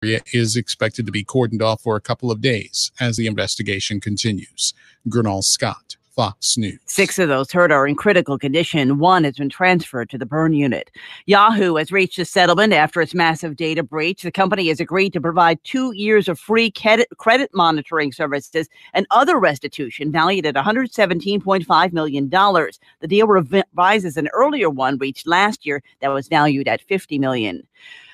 area is expected to be cordoned off for a couple of days as the investigation continues. Gernal Scott, Fox News. 6 of those hurt are in critical condition. 1 has been transferred to the burn unit. Yahoo has reached a settlement after its massive data breach. The company has agreed to provide 2 years of free credit monitoring services and other restitution valued at $117.5 million. The deal revises an earlier one reached last year that was valued at $50 million.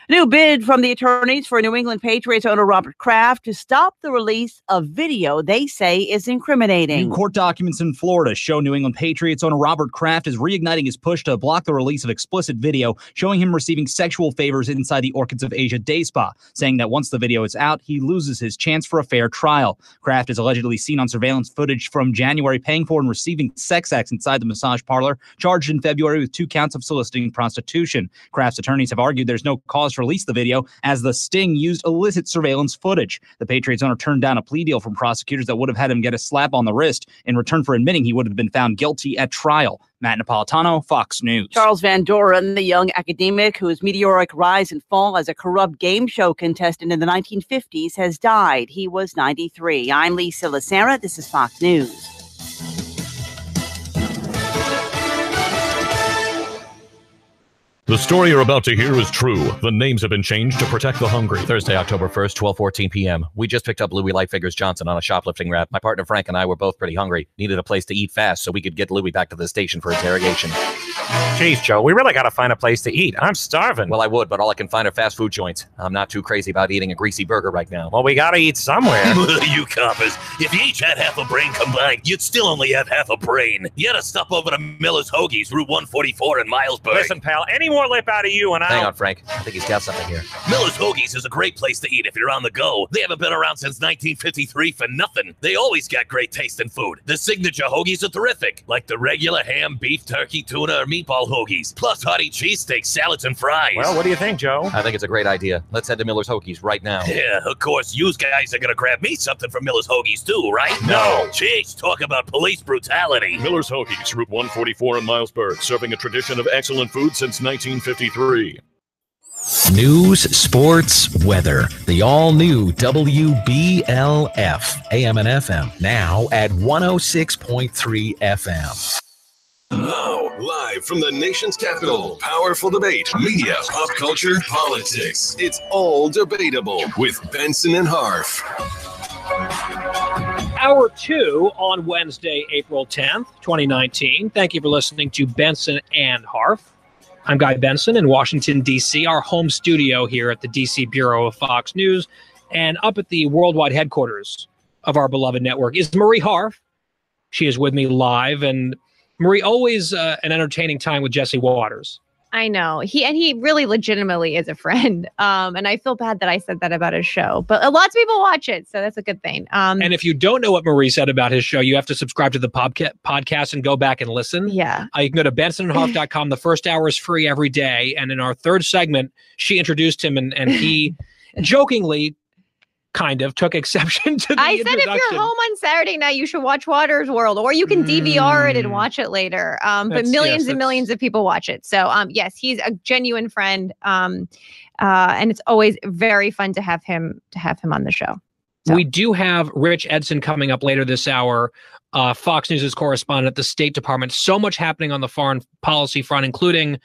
New bid from the attorneys for New England Patriots owner Robert Kraft to stop the release of video they say is incriminating. New court documents in Florida show New England Patriots owner Robert Kraft is reigniting his push to block the release of explicit video showing him receiving sexual favors inside the Orchids of Asia day spa, saying that once the video is out, he loses his chance for a fair trial. Kraft is allegedly seen on surveillance footage from January paying for and receiving sex acts inside the massage parlor, charged in February with 2 counts of soliciting prostitution. Kraft's attorneys have argued there's no cause to release the video as the sting used illicit surveillance footage. The Patriots owner turned down a plea deal from prosecutors that would have had him get a slap on the wrist in return for admitting he would have been found guilty at trial. Matt Napolitano, Fox News. Charles Van Doren, the young academic whose meteoric rise and fall as a corrupt game show contestant in the 1950s, has died. He was 93. I'm Lisa Lacera. This is Fox News. The story you're about to hear is true. The names have been changed to protect the hungry. Thursday, October 1st, 12:14 p.m. We just picked up Louis Lightfingers Johnson on a shoplifting rap. My partner Frank and I were both pretty hungry. Needed a place to eat fast so we could get Louis back to the station for interrogation. Jeez, Joe, we really got to find a place to eat. I'm starving. Well, I would, but all I can find are fast food joints. I'm not too crazy about eating a greasy burger right now. Well, we got to eat somewhere. You coppers, if you each had half a brain combined, you'd still only have half a brain. You had to stop over to Miller's Hoagies, Route 144 in Milesburg. Listen, pal, any more lip out of you and Hang on, Frank. I think he's got something here. Miller's Hoagies is a great place to eat if you're on the go. They haven't been around since 1953 for nothing. They always got great tasting food. The signature hoagies are terrific, like the regular ham, beef, turkey, tuna, or meatball hoagies, plus hearty cheesesteaks, salads, and fries. Well, what do you think, Joe? I think it's a great idea. Let's head to Miller's Hoagies right now. Yeah, of course, you guys are gonna grab me something from Miller's Hoagies too, right? No. Jeez, talk about police brutality. Miller's Hoagies, Route 144 in Milesburg, serving a tradition of excellent food since 1953. News, sports, weather. The all-new WBLF, AM and FM, now at 106.3 FM. Now, live from the nation's capital, powerful debate, media, pop culture, politics. It's all debatable with Benson and Harf. Hour 2 on Wednesday, April 10th, 2019. Thank you for listening to Benson and Harf. I'm Guy Benson in Washington, D.C., our home studio here at the D.C. Bureau of Fox News. And up at the worldwide headquarters of our beloved network is Marie Harf. She is with me live. And Marie, always an entertaining time with Jesse Waters. I know. He really legitimately is a friend. And I feel bad that I said that about his show. But lots of people watch it, so that's a good thing. And if you don't know what Marie said about his show, you have to subscribe to the podcast and go back and listen. Yeah. You can go to bensonandharf.com. The first hour is free every day. And in our third segment, she introduced him, and he jokingly kind of took exception to the introduction. If you're home on Saturday night, you should watch Waters World, or you can DVR it and watch it later. But millions and millions of people watch it. So yes, he's a genuine friend. And it's always very fun to have him on the show. So. We do have Rich Edson coming up later this hour, Fox News' correspondent at the State Department. So much happening on the foreign policy front, including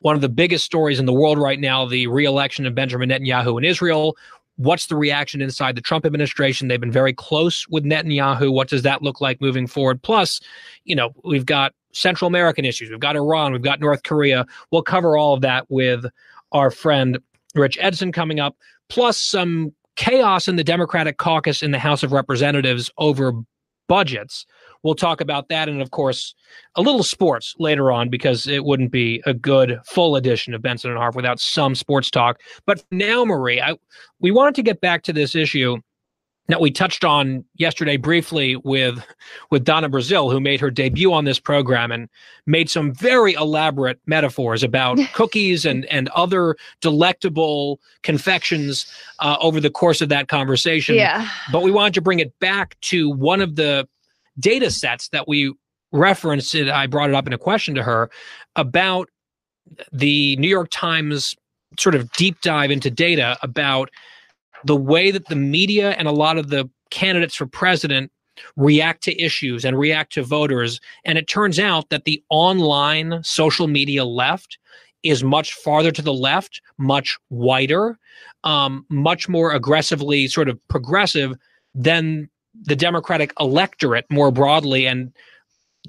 one of the biggest stories in the world right now, the re-election of Benjamin Netanyahu in Israel. What's the reaction inside the Trump administration? They've been very close with Netanyahu. What does that look like moving forward? Plus, we've got Central American issues. We've got Iran. We've got North Korea. We'll cover all of that with our friend Rich Edson coming up, plus some chaos in the Democratic caucus in the House of Representatives over budgets. We'll talk about that, and of course, a little sports later on, because it wouldn't be a good full edition of Benson and Harf without some sports talk. But now, Marie, we wanted to get back to this issue that we touched on yesterday briefly with Donna Brazil, who made her debut on this program and made some very elaborate metaphors about cookies and other delectable confections over the course of that conversation. Yeah. But we wanted to bring it back to one of the data sets that we referenced. I brought it up in a question to her about the New York Times sort of deep dive into data about the way that the media and a lot of the candidates for president react to issues and react to voters. And it turns out that the online social media left is much farther to the left, much whiter, much more aggressively sort of progressive than the Democratic electorate more broadly. And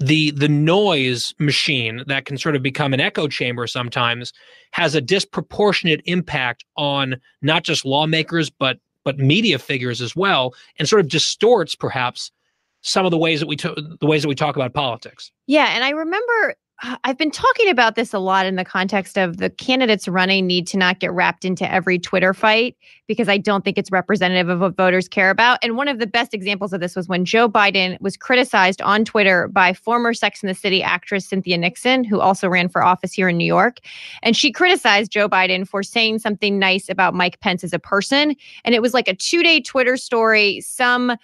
the noise machine that can sort of become an echo chamber sometimes has a disproportionate impact on not just lawmakers, but media figures as well, and sort of distorts perhaps some of the ways that we talk about politics. Yeah, and I remember I've been talking about this a lot in the context of the candidates running need to not get wrapped into every Twitter fight, because I don't think it's representative of what voters care about. And one of the best examples of this was when Joe Biden was criticized on Twitter by former Sex and the City actress Cynthia Nixon, who also ran for office here in New York. And she criticized Joe Biden for saying something nice about Mike Pence as a person. And it was like a 2-day Twitter story. Some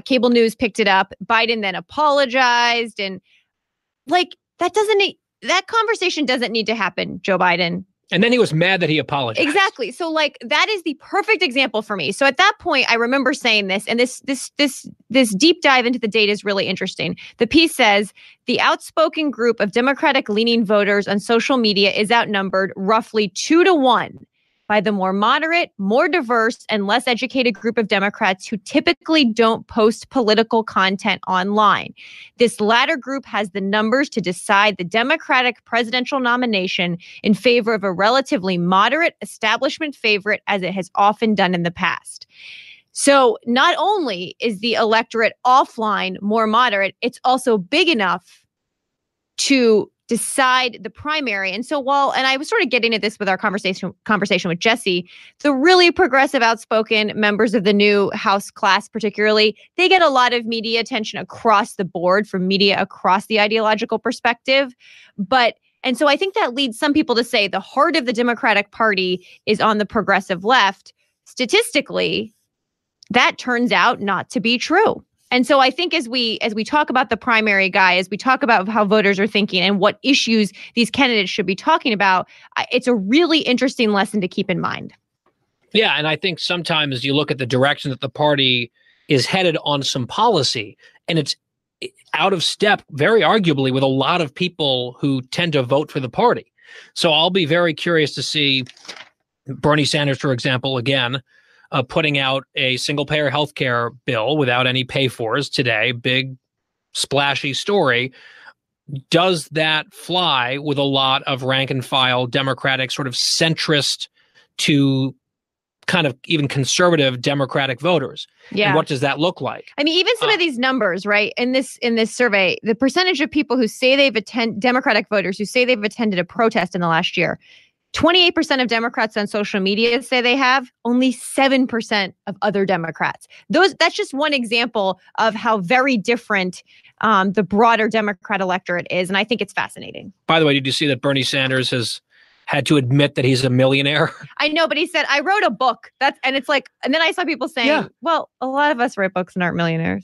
cable news picked it up. Biden then apologized. And like, that conversation doesn't need to happen, Joe Biden. And then he was mad that he apologized. Exactly. So like that is the perfect example for me. So at that point, I remember saying this, and this deep dive into the data is really interesting. The piece says the outspoken group of Democratic-leaning voters on social media is outnumbered roughly 2-to-1 by the more moderate, more diverse, and less educated group of Democrats who typically don't post political content online. This latter group has the numbers to decide the Democratic presidential nomination in favor of a relatively moderate establishment favorite, as it has often done in the past. So not only is the electorate offline more moderate, it's also big enough to decide the primary. And so and I was sort of getting at this with our conversation with Jesse, the really progressive, outspoken members of the new House class, particularly, they get a lot of media attention across the board from media across the ideological perspective. And so I think that leads some people to say the heart of the Democratic Party is on the progressive left. Statistically, that turns out not to be true. And so I think as we talk about the primary guy, as we talk about how voters are thinking and what issues these candidates should be talking about, it's a really interesting lesson to keep in mind. Yeah, and I think sometimes you look at the direction that the party is headed on some policy, and it's out of step, very arguably, with a lot of people who tend to vote for the party. So I'll be very curious to see Bernie Sanders, for example, again, putting out a single-payer healthcare bill without any pay-fors today, big, splashy story. Does that fly with a lot of rank-and-file Democratic sort of centrist to kind of even conservative Democratic voters? Yeah. And what does that look like? I mean, even some of these numbers, right? In this survey, the percentage of people who say Democratic voters who say they've attended a protest in the last year, 28% of Democrats on social media say they have, only 7% of other Democrats. That's just one example of how very different the broader Democrat electorate is. And I think it's fascinating. By the way, did you see that Bernie Sanders has had to admit that he's a millionaire? I know, but he said, I wrote a book. And it's like, and then I saw people saying, well, a lot of us write books and aren't millionaires.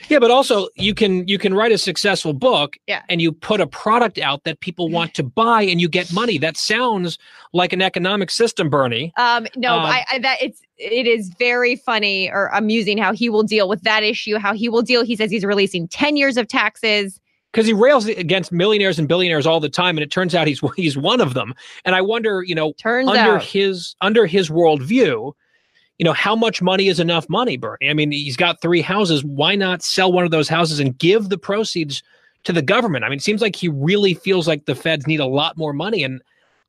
Yeah, but also you can write a successful book and you put a product out that people want to buy and you get money. That sounds like an economic system, Bernie. It is very funny or amusing how he will deal with that issue, he says he's releasing 10 years of taxes. Because he rails against millionaires and billionaires all the time, and it turns out he's one of them. And I wonder, under his worldview, how much money is enough money, Bernie? I mean, he's got 3 houses. Why not sell one of those houses and give the proceeds to the government? I mean, it seems like he really feels like the feds need a lot more money. And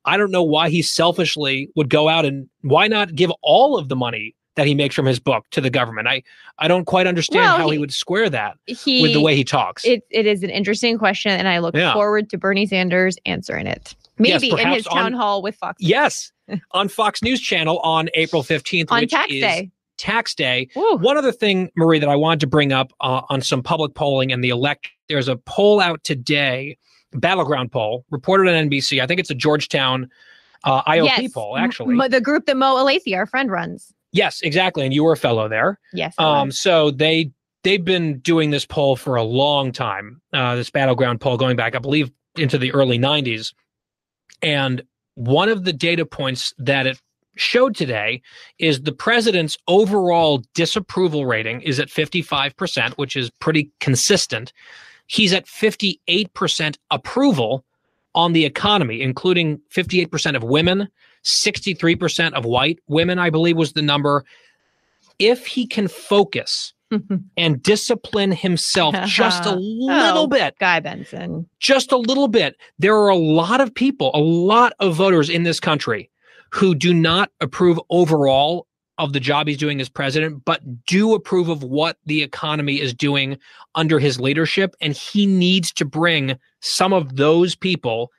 I don't know why he selfishly would go out and why not give all of the money that he makes from his book to the government? I don't quite understand how he would square that with the way he talks. It is an interesting question, and I look forward to Bernie Sanders answering it. Maybe in his town hall with Fox. Yes, on Fox News Channel on April 15th, on which tax is day. Tax Day. Ooh. One other thing, Marie, that I wanted to bring up on some public polling and the election. There's a poll out today, battleground poll, reported on NBC. I think it's a Georgetown IOP poll, actually. The group that Mo Alathi, our friend, runs. Yes, exactly. And you were a fellow there. Yes. So they've been doing this poll for a long time, this battleground poll going back, I believe, into the early 90s. And one of the data points that it showed today is the president's overall disapproval rating is at 55%, which is pretty consistent. He's at 58% approval on the economy, including 58% of women, 63% of white women, I believe was the number. If he can focus and discipline himself just a little bit. Guy Benson. Just a little bit. There are a lot of people, a lot of voters in this country who do not approve overall of the job he's doing as president, but do approve of what the economy is doing under his leadership. And he needs to bring some of those people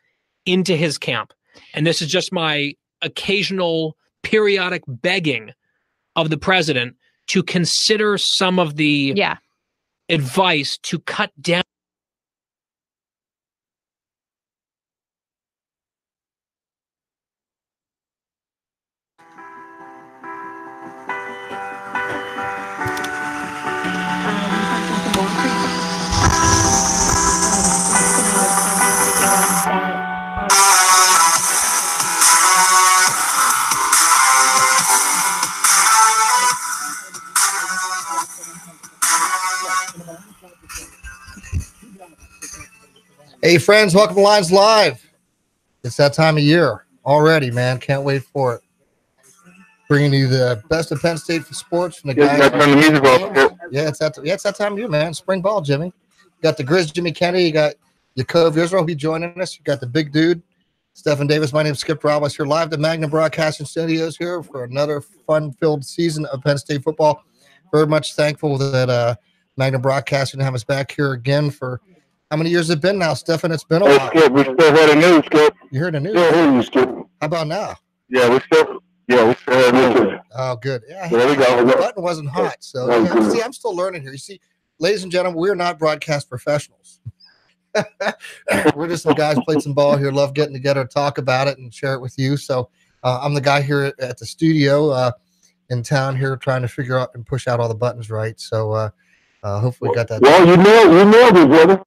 into his camp. And this is just my occasional periodic begging of the president to consider some of the advice to cut down. Hey, friends, welcome to Lines Live. It's that time of year already, man. Can't wait for it. Bringing you the best of Penn State for sports from the guys. Yeah, it's that time of year, man. Spring ball, Jimmy. You got the Grizz, Jimmy Kennedy. You got Yakov Israel, be joining us. You got the big dude, Stephen Davis. My name is Skip Robles here live at Magnum Broadcasting Studios here for another fun-filled season of Penn State football. Very much thankful that Magnum Broadcasting have us back here again for how many years has it been now, Stefan? It's been a while. Skip, we still heard the news, Skip. You heard the news? Still heard you, Skip. How about now? Yeah, we still heard news. Oh, good. Yeah, there we go. The button wasn't hot. So, yeah, see, I'm still learning here. You see, ladies and gentlemen, we're not broadcast professionals. We're just some guys played some ball here, love getting together, talk about it, and share it with you. So I'm the guy here at the studio in town here trying to figure out and push out all the buttons right. So hopefully we got that. Well, you nailed it, brother.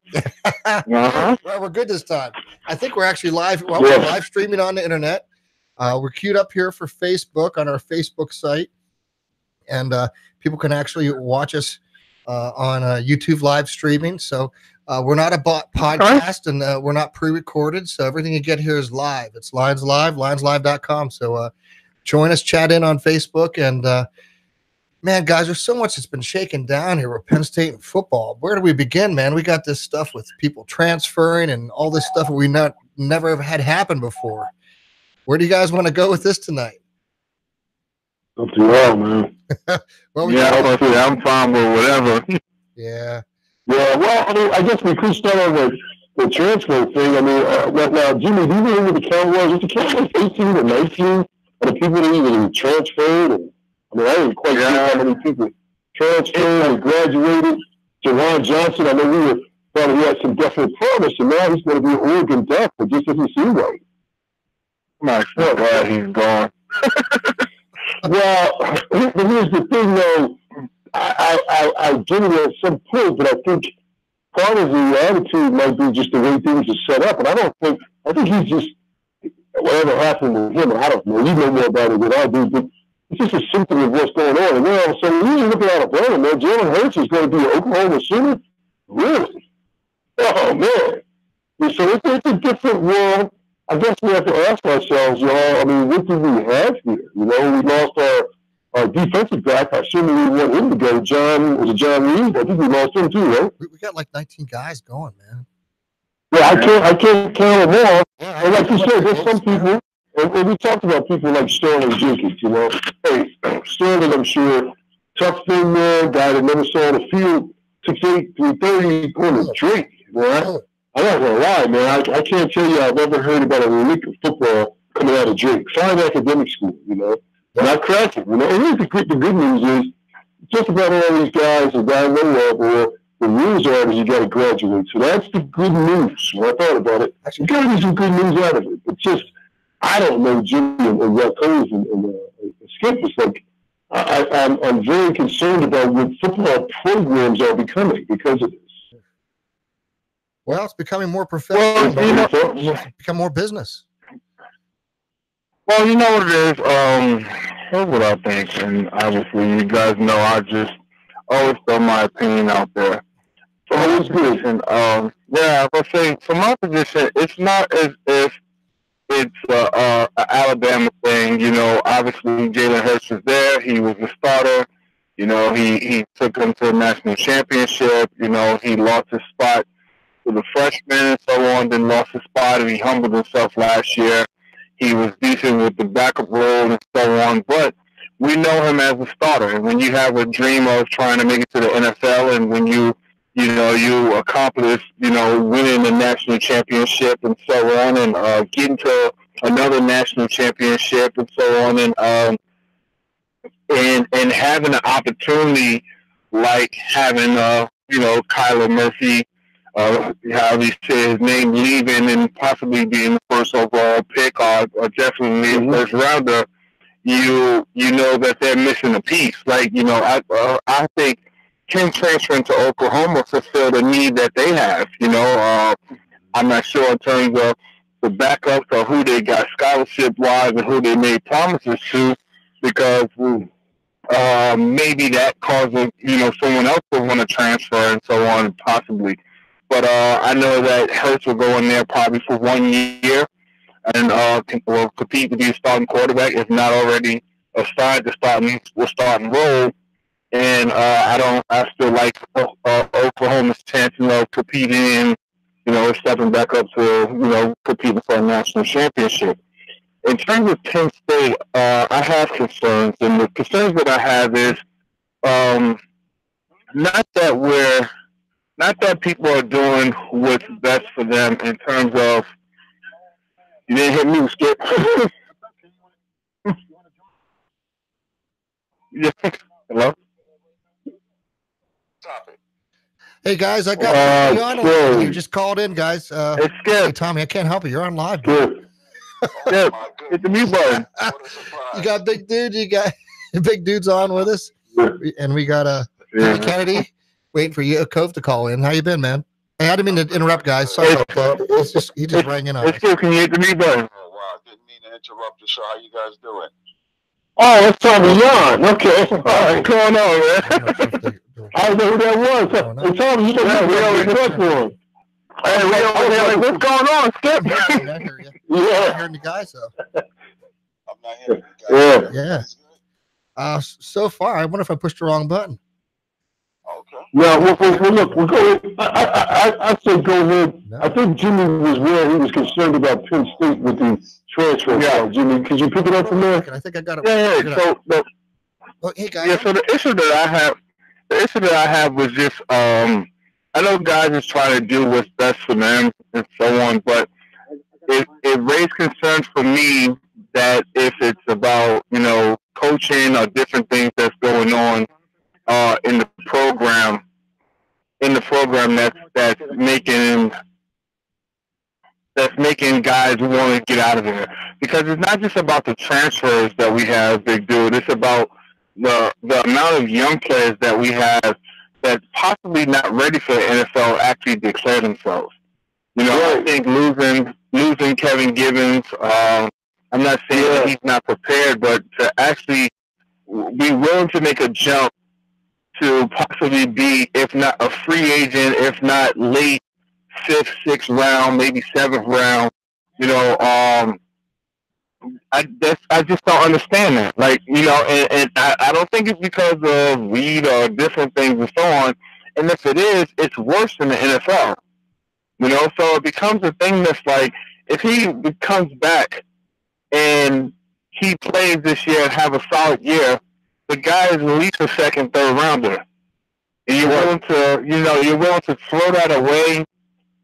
Well, we're good this time. I think we're actually live. Well, we're live streaming on the internet. We're queued up here for Facebook on our Facebook site, and people can actually watch us on YouTube live streaming. So we're not a podcast, and we're not pre-recorded. So everything you get here is live. It's Lines Live, lineslive.com. So join us, chat in on Facebook, and man, guys, there's so much that's been shaken down here with Penn State and football. Where do we begin, man? We got this stuff with people transferring and all this stuff we never have had happen before. Where do you guys want to go with this tonight? Up to you all, man. Well, I'm fine with whatever. Yeah. Yeah, well, I mean, I guess we could start on the transfer thing. I mean, now, Jimmy, do you know what the count was? Was the count like 18 or 19 of the people that even transferred? And I mean, I didn't quite see how many people transferred and graduated. Jawan Johnson, I know thought he had some definite promise, and now he's going to be an Oregon Duck. It just doesn't seem right. I'm not sure why he's gone. Well, here's the thing, though. I get it at some point, but I think part of the attitude might be just the way things are set up. And I think he's just, whatever happened with him, I don't know. You know more about it than I do, but it's just a symptom of what's going on. And then all of a sudden, you're looking at a brother, man. Jalen Hurts is going to be an Oklahoma Sooner? Really? Oh, man. So it's a different world. I guess we have to ask ourselves, y'all, I mean, what do we have here? You know, we lost our defensive back. I assume we want him to go. John Reed? I think we lost him too, right? We got like 19 guys going, man. Yeah, I can't count them all. Yeah, and like you said, there's some people, and we talked about people like Sterling Jenkins, you know. Hey, Sterling, I'm sure, tough thing there, guy that never saw the field, 6'8", 330 on the drink, right? I'm not gonna lie, man. I can't tell you I've ever heard about a league of football coming out of Drake. Fine academic school, you know. Not cracking, you know. And here's the good news is just about all these guys that I know of, or the rules are that you got to graduate. So that's the good news. When I thought about it, you got to get some good news out of it. It's just, I don't know, Jimmy and Yakoz and Skip is like, I'm very concerned about what football programs are becoming because of this. Well, it's becoming more professional. Well, it's become more business. Well, you know what it is. Here's what I think, and obviously you guys know I just always throw my opinion out there. From my position, yeah, let's say from my position, it's not as if it's a Alabama thing. You know, obviously Jalen Hurts was there. He was the starter. You know, he took them to the national championship. You know, he lost his spot to the freshman and so on, then lost his spot, and he humbled himself last year. He was decent with the backup role and so on, but we know him as a starter. And when you have a dream of trying to make it to the NFL, and when you accomplish, winning the national championship and so on, and getting to another national championship and so on, and having an opportunity like having, Kyler Murphy, how he say his name, leaving and possibly being the first overall pick, or definitely the first rounder, you know that they're missing a piece. Like, I think him transferring to Oklahoma fulfilled a need that they have. I'm not sure in terms of the backups or who they got scholarship wise and who they made promises to, because maybe that causes someone else to want to transfer and so on, possibly. But I know that Hurts will go in there probably for 1 year and will compete to be a starting quarterback, if not already assigned to starting role. And I still like Oklahoma's chances of competing and stepping back up to competing for a national championship. In terms of Penn State, I have concerns, and the concerns that I have is not that people are doing what's best for them in terms of. You didn't hit me, Skip. Hello? Hey guys, I got you on. You just called in, guys. It's Skip. Hey Tommy, I can't help you. You're on live. Skip, hit the mute button. You got big dude. You got big dudes on with us, and we got Kennedy waiting for you, Cove, to call in. How you been, man? Hey, I didn't mean to interrupt, guys. Sorry, he just rang in on us. Skip, can you hit the mute button? Oh wow, didn't mean to interrupt the show. How you guys doing? Oh, that's Tommy Young. Okay. All right, what's going on, man? I don't know who that was. Hey, Tommy, you know we always talk for him. Hey, we over here like, what's going on, Skip? I hear you. Yeah. I'm hearing the guys, though. I'm not hearing you guys. Yeah. So far, I wonder if I pushed the wrong button. Okay. Yeah, well, look, we're going. I say go ahead. No. I think Jimmy was where he was concerned about Penn State with the transfer. Yeah, Jimmy, could you pick it up from there? I think I got it. Yeah. So, hey guys. Yeah. So the issue that I have was just I know guys is trying to do what's best for them and so on, but it raised concerns for me that if it's about coaching or different things that's going on in the program that's making guys want to get out of there, because it's not just about the transfers that we have, big dude. It's about the amount of young players that we have that's possibly not ready for the NFL actually declare themselves. I think losing Kevin Givens. I'm not saying that he's not prepared, but to actually be willing to make a jump to possibly be, if not a free agent, if not late 5th, 6th round, maybe 7th round, I just don't understand that. Like, and I don't think it's because of weed or different things and so on. And if it is, it's worse than the NFL. So it becomes a thing that's like, if he comes back and he plays this year and have a solid year, the guy is at least a 2nd, 3rd rounder. And you're willing to throw that away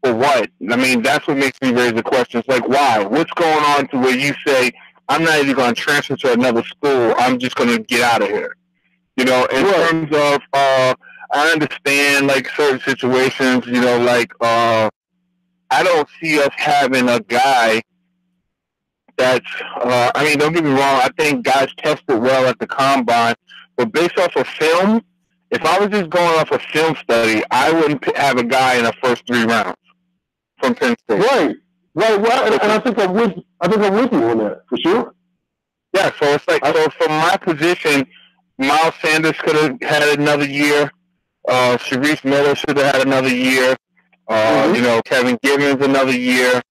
for what? I mean, that's what makes me raise the questions. Like, why? What's going on to where you say, I'm not even going to transfer to another school, I'm just going to get out of here? In terms of, I understand, like, certain situations, I don't see us having a guy that's, don't get me wrong, I think guys tested well at the combine, but based off of film, if I was just going off a film study, I wouldn't have a guy in the first 3 rounds from Penn State. Right. And I think I'm with you on that, for sure. Yeah, so it's like, so from my position, Miles Sanders could have had another year. Sharice Miller should have had another year. You know, Kevin Gibbons another year.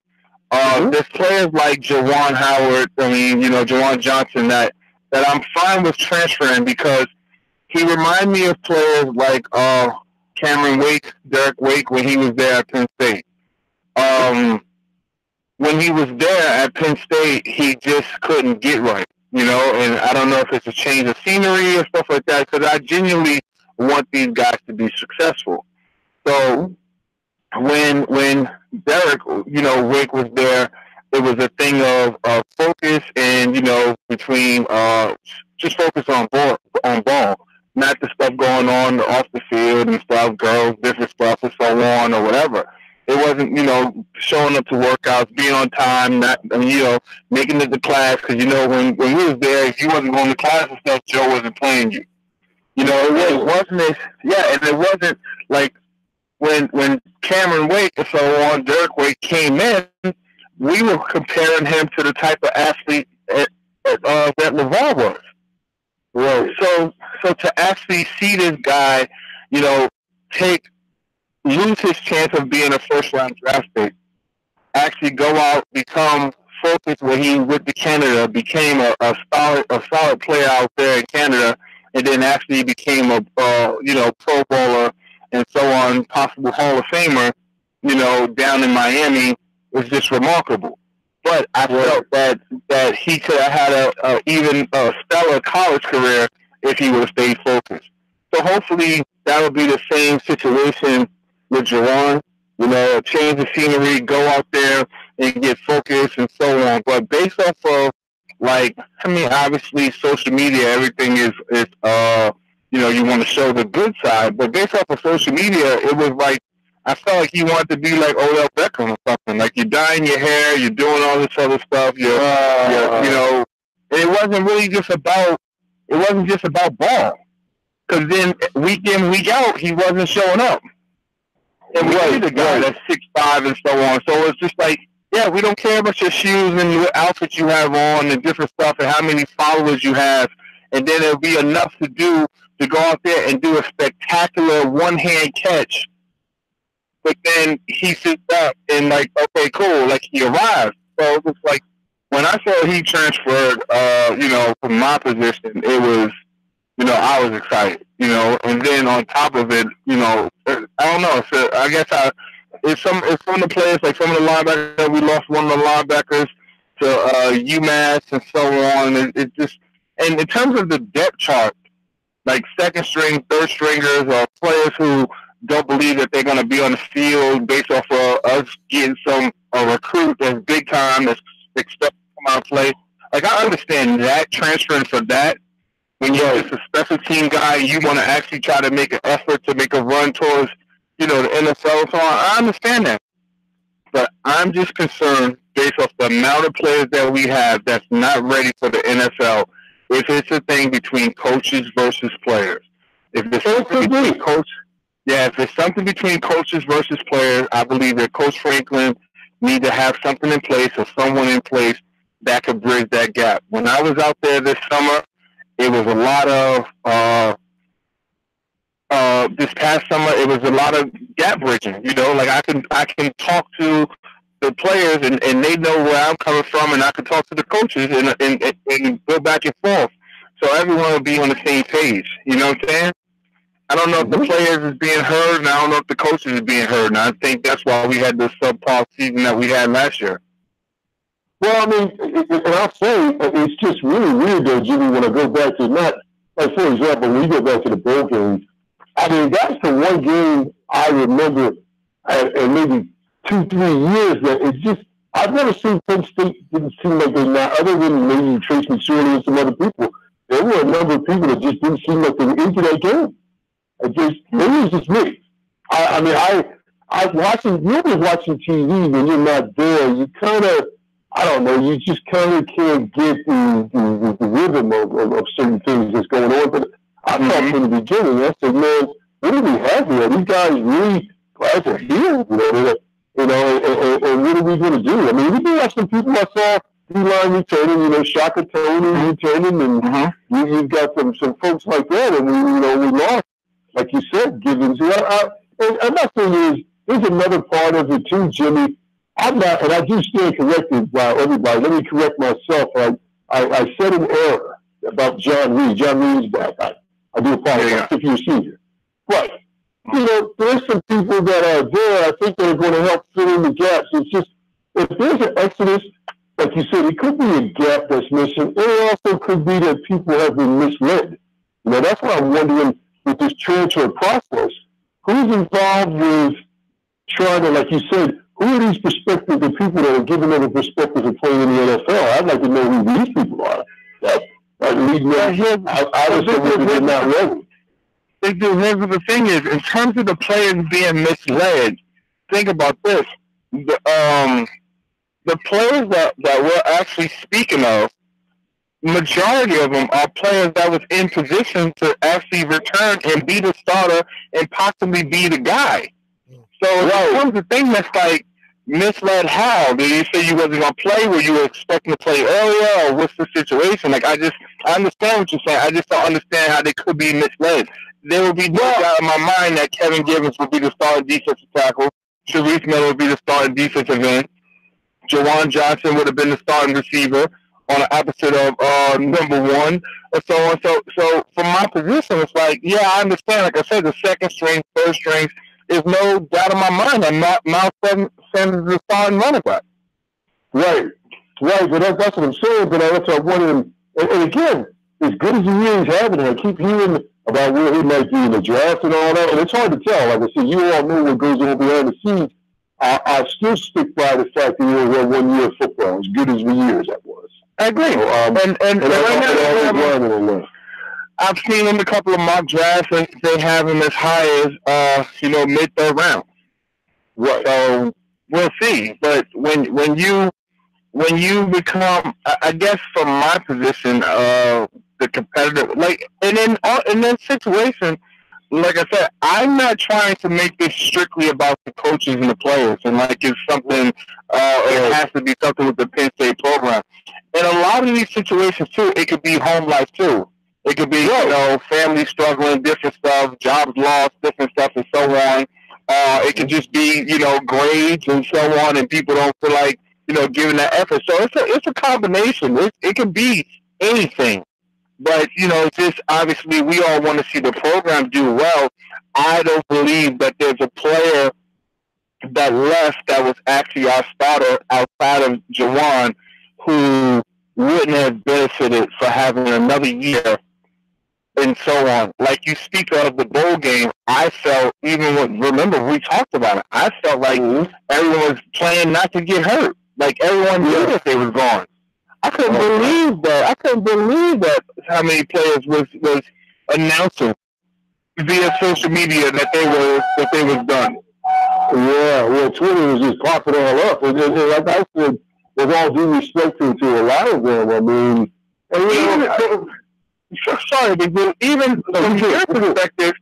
There's players like Jawan Howard. I mean, you know, Jawan Johnson that I'm fine with transferring because he reminded me of players like Cameron Wake, Derek Wake, when he was there at Penn State. When he was there at Penn State, he just couldn't get right, you know, and I don't know if it's a change of scenery or stuff like that, because I genuinely want these guys to be successful. So when Derek, you know, Wake was there, it was a thing of focus and, you know, between just focus on ball, not the stuff going on off the field and stuff, girls, different stuff and so on or whatever. It wasn't, you know, showing up to workouts, being on time, not, you know, making it to class. Because, you know, when we was there, if you wasn't going to class and stuff, Joe wasn't playing you. You know, it wasn't, and it wasn't like when Cameron Wake and so on, Derek Wake came in, we were comparing him to the type of athlete that LeVar was. Right. So to actually see this guy, you know, lose his chance of being a first-round draft pick, actually go out, become focused when he went to Canada, became a solid player out there in Canada, and then actually became a you know, Pro Bowler and so on, possible Hall of Famer, you know, down in Miami, was just remarkable. But I felt that he could have had even a stellar college career if he would have stayed focused. So hopefully that will be the same situation with Jawan, you know, a change of scenery, go out there and get focused and so on. But based off of, like, I mean, obviously social media, everything is you know, you want to show the good side. But based off of social media, it was like, I felt like he wanted to be like Odell Beckham or something. Like, you're dyeing your hair, you're doing all this other stuff, you know, it wasn't really just about, ball. Because then week in, week out, he wasn't showing up. And we see the guy that's 6'5" and so on. So it's just like, yeah, we don't care about your shoes and what outfit you have on and different stuff and how many followers you have. And then it'll be enough to go out there and do a spectacular one-hand catch. But then he sits up and like, okay, cool, like he arrived. So it was like, when I saw he transferred, you know, from my position, it was, you know, I was excited, you know, and then on top of it, you know, I don't know. So I guess it's some of the players, like some of the linebackers, we lost one of the linebackers to UMass and so on. It just, and in terms of the depth chart, like second string, third stringers, or players who don't believe that they're going to be on the field based off of us getting a recruit that's big time, that's expected to come out and play. Like, I understand that, transferring for that. When you're just a special team guy, you want to actually try to make an effort to make a run towards, you know, the NFL. So I understand that. But I'm just concerned, based off the amount of players that we have that's not ready for the NFL, if it's a thing between coaches versus players. If there's something between if there's something between coaches versus players, I believe that Coach Franklin needs to have something in place or someone in place that could bridge that gap. When I was out there this summer, it was a lot of this past summer. It was a lot of gap bridging. You know, like I can talk to the players and they know where I'm coming from, and I can talk to the coaches and go back and forth. So everyone will be on the same page. You know what I'm saying? I don't know if the players is being heard, and I don't know if the coaches is being heard. And I think that's why we had this subpar season that we had last year. Well, I mean, and I'll say, it's just really weird, though, Jimmy, when I go back to not, like, for example, when you go back to the bowl games, I mean, that's the one game I remember in maybe 2-3 years that it just, I've never seen Penn State didn't seem like they're not, other than maybe Trace McSorley and some other people. There were a number of people that just didn't seem like they were into that game. Maybe it's just me. I mean, you're watching TV when you're not there, you kind of, I don't know, you just kind of can't get the rhythm of certain things that's going on. But I thought from the beginning, I said, man, what do we have here? These guys really glad they're here, and what are we going to do? I mean, we do have some people I saw D-line returning, you know, Shaka Tony returning, and you've got some folks like that, and we lost, like you said, Givens. And I'm not saying there's another part of it too, Jimmy. I'm not, and I do stand corrected by everybody. Let me correct myself. I said an error about John Reed. John Reed's back. I do apologize. If you're a senior, but you know, there's some people that are there. I think they're going to help fill in the gaps. It's just if there's an exodus, like you said, it could be a gap that's missing. It also could be that people have been misled. You know, that's why I'm wondering with this transfer process, who's involved with trying to, like you said, who are these perspectives, the people that are giving them a perspective of playing in the NFL? I'd like to know who these people are. That lead me out of something they're not ready. Here's the thing is, in terms of the players being misled, think about this. The players that we're actually speaking of, majority of them are players that was in position to actually return and be the starter and possibly be the guy. So it becomes a thing that's like, misled how? Did you say you wasn't going to play? Were you expecting to play earlier? Or what's the situation? Like, I understand what you're saying. I just don't understand how they could be misled. There would be no doubt in my mind that Kevin Givens would be the starting defensive tackle. Sharice Miller would be the starting defensive end. Jawan Johnson would have been the starting receiver on the opposite of number one, or so on. So from my position, it's like, yeah, I understand. Like I said, the second string, third strings, there's no doubt in my mind that Miles Sanders is the starting running back. Right. But that's what I'm saying. But that's what I'm wondering. And again, as good as he is having it, I keep hearing about where he might be in the draft and all that. And it's hard to tell. Like I said, you all know what goes on behind the scenes. I still stick by the fact that he only had 1 year of football, as good as the years that was. I agree. So, and right now, I've seen in a couple of mock drafts and they have him as high as mid-third round. Right. So we'll see. But when you become, I guess from my position, the competitive, like, and in that situation, like I said, I'm not trying to make this strictly about the coaches and the players, and like it's something, it has to be something with the Penn State program. In a lot of these situations too, it could be home life too. It could be, family struggling, different stuff, jobs lost, different stuff, and so on. It could just be, grades and so on, and people don't feel like, giving that effort. So it's a combination. It can be anything. But, just obviously we all want to see the program do well. I don't believe that there's a player that left that was actually our starter outside of Jawan who wouldn't have benefited for having another year and so on. Like you speak of the bowl game, I felt, remember we talked about it, I felt like everyone was playing not to get hurt. Like everyone knew that they was gone. I couldn't believe that how many players was announcing via social media that they was done. Yeah, well, Twitter was just popping all up. And like I said, with all due respect to a lot of them, I mean, sorry, but even from your perspective,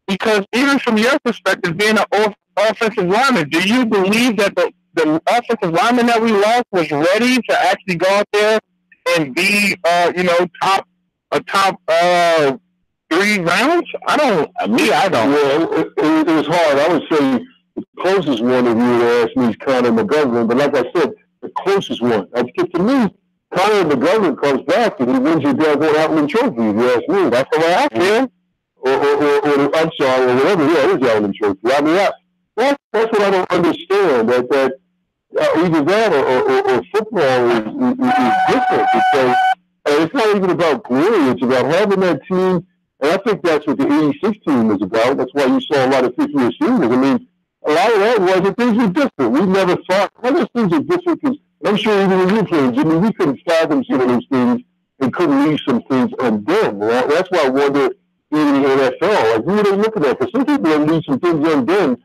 because even from your perspective, being an offensive lineman, do you believe that the offensive lineman that we lost was ready to actually go out there and be, top 3 rounds? I don't. Well, it was hard. I would say the closest one, if you would ask me, is Connor McGovern. But like I said, the closest one. Because to me, Connor McGovern comes back and he wins your Delvin Outland Trophy, if you ask me. That's the way I feel. Or I'm sorry, or whatever. Yeah, it is Outland Trophy. I mean, that's what I don't understand. That either that or football is different because it's not even about glory. It's about having that team. And I think that's what the 86 team is about. That's why you saw a lot of fifth-year seniors. I mean, a lot of that was that things were different. We never thought, those things are different because I'm sure even when you played, Jimmy, we couldn't fathom some of those things and couldn't leave some things undone. Right? That's why I wonder, even in the NFL, like, who would they look at that? Because some people would leave some things undone.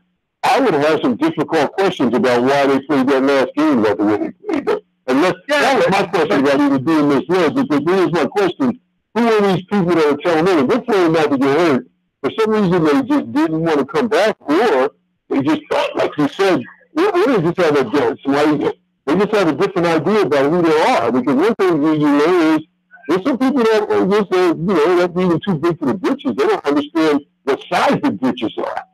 I would have some difficult questions about why they played that last game like the way they played. But that was my question about even doing this list, because here's my question. Who are these people that are telling them they're playing not to get hurt? For some reason, they just didn't want to come back, or they just thought, like you said, they just had somebody They just have a different idea about who they are. Because one thing you know is there's some people that are just, that's even too big for the britches. They don't understand what size the britches are.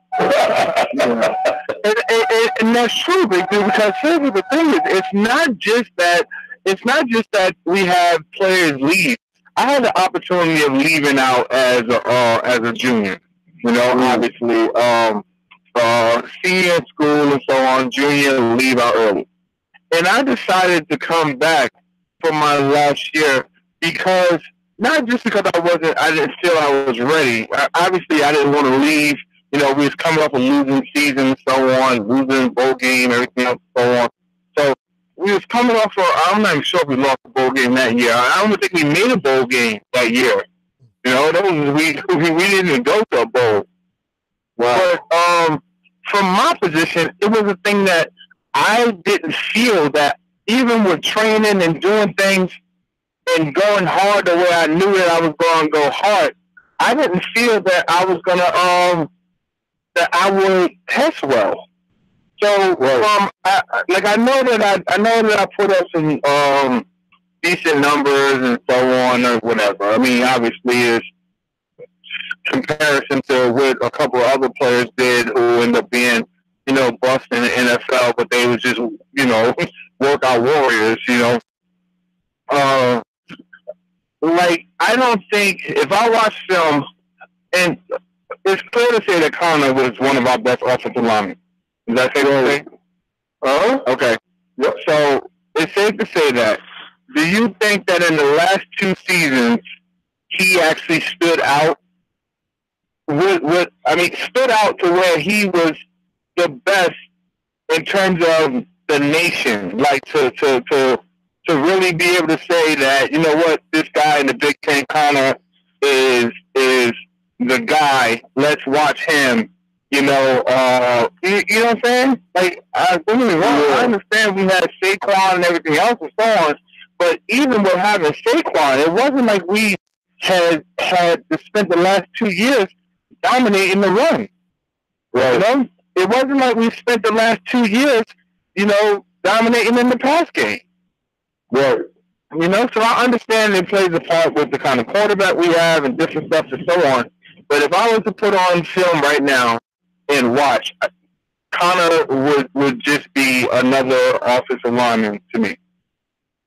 And that's true, Big Dude, because here's the thing is, it's not just that we have players leave. I had the opportunity of leaving out as a junior. Obviously, senior in school and so on, junior leave out early. And I decided to come back for my last year because, not just because I didn't feel I was ready. Obviously, I didn't want to leave. We was coming off a losing season and so on, losing bowl game, everything else and so on. So we was coming off I'm not even sure if we lost a bowl game that year. I don't think we made a bowl game that year. We didn't even go to a bowl. Wow. But from my position, it was a thing that I didn't feel that even with training and doing things and going hard the way I knew that I was going to go hard, I didn't feel that I was going to that I would test well. So I know that I put up some decent numbers and so on or whatever. I mean, obviously, it's comparison to what a couple of other players did who ended up being, busting in the NFL, but they was just, workout warriors, I don't think, if I watch film, and it's clear to say that Connor was one of our best offensive linemen. Is that safe to say? Okay. Yep. So it's safe to say that. Do you think that in the last 2 seasons, he actually stood out? Stood out to where he was the best in terms of the nation, to really be able to say that, you know what, this guy in the Big Ten, Connor, is the guy. Let's watch him. You know what I'm saying? Don't get me wrong. I understand we had Saquon and everything else and so on, but even with having Saquon, it wasn't like we had spent the last 2 years dominating the run. Right. It wasn't like we spent the last 2 years, dominating in the pass game. Right. So I understand it plays a part with the kind of quarterback we have and different stuff and so on. But if I was to put on film right now and watch, Connor would just be another offensive lineman to me.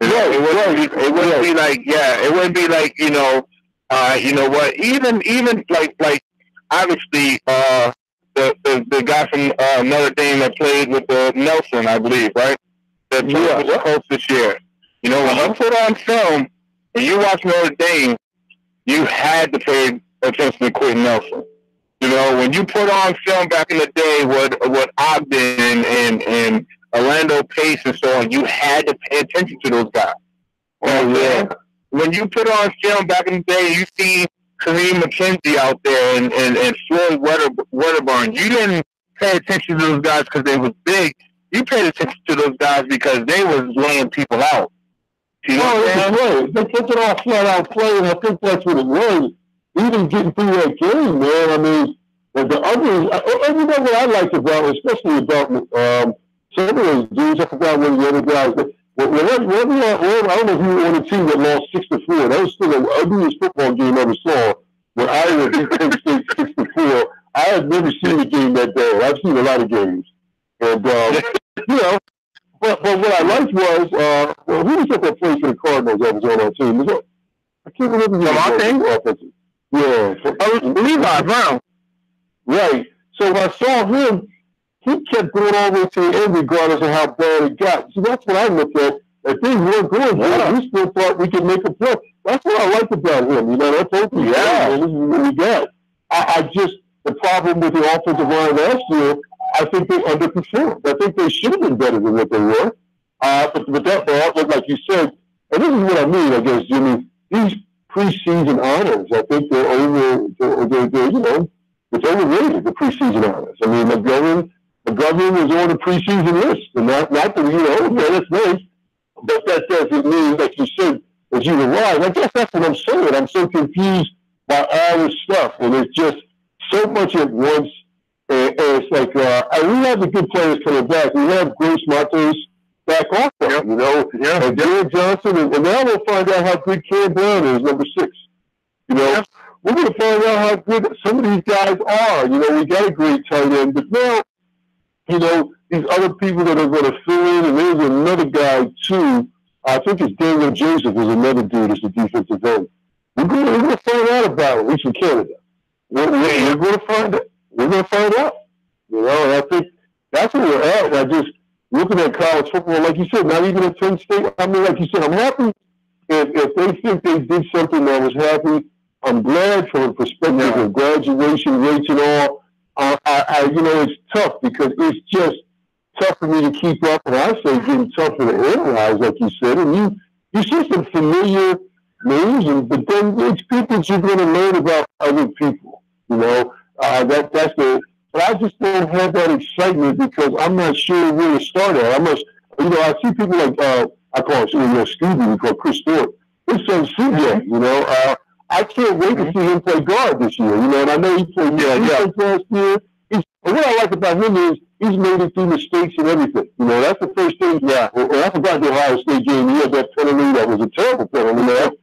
It wouldn't be like, it wouldn't be like, you know what, even like obviously the guy from Notre Dame that played with Nelson, I believe, right? That played with the Colts this year. When you put on film and you watch Notre Dame, you had to pay attention to Quentin Nelson. When you put on film back in the day what Ogden and Orlando Pace and so on, you had to pay attention to those guys. When you put on film back in the day, you see Kareem McKenzie out there and Floyd Wedderburn. You didn't pay attention to those guys because they was big. You paid attention to those guys because they was laying people out. They took it all flat out play, and I think that's what it was. Even getting through that game, man. I mean, the others, everything that I liked about, especially about some of those dudes, I forgot one of the other guys. I don't know if you were on a team that lost 6-4. That was still the ugliest football game I ever saw. When Iowa beat Penn State 6-4, I had never seen a game that bad. I've seen a lot of games, and But what I liked was, who was that played for the Cardinals that was on our team? I can't remember the offensive. Yeah. Levi Brown. Right. So when I saw him, he kept going all the way to the end regardless of how bad it got. So that's what I looked at. If things weren't going good, we still thought we could make a play. That's what I liked about him. That's open. This is what we got. The problem with the offensive line last year, I think they underperformed. I think they should have been better than what they were. But that, like you said, and this is what I mean, I guess, Jimmy, these preseason honors, I think it's overrated, the preseason honors. I mean, McGovern was on the preseason list, and not that, okay, that's nice, but that doesn't mean, like you said, that you were right. I guess that's what I'm saying. I'm so confused by all this stuff, and it's just so much at once. And it's like, we have the good players coming back. We have Gross Matos back off of him, you know. And Jared Johnson, and now we'll find out how good Cam Brown is, number 6. You know, we're going to find out how good some of these guys are. You know, we got a great tight end, but now, you know, these other people that are going to fill in, and there's another guy too. I think it's Daniel Joseph is another dude as the defensive end. We're going to find out about it, at least in Canada. We're going to find it. We're going to find out. You know, and I think that's where we're at. I just looking at college football, like you said, not even at Penn State. I mean, like you said, I'm happy if they think they did something that was happy. I'm glad from a perspective of graduation rates and all. You know, it's tough because it's just tough for me to keep up, and I say getting tougher to analyze, like you said. And you see some familiar names, but then it's people that you're going to learn about other people. You know, that's the. But I just don't have that excitement because I'm not sure where to start at. I must, you know, I see people like I call it, you know, Scooby, we call Chris Thorpe. His son CJ, you know. I can't wait to see him play guard this year, you know, and I know he played last year. What I like about him is he's made it through mistakes and everything. You know, that's the first thing. Yeah. And I forgot the Ohio State game. He had that penalty that was a terrible penalty. But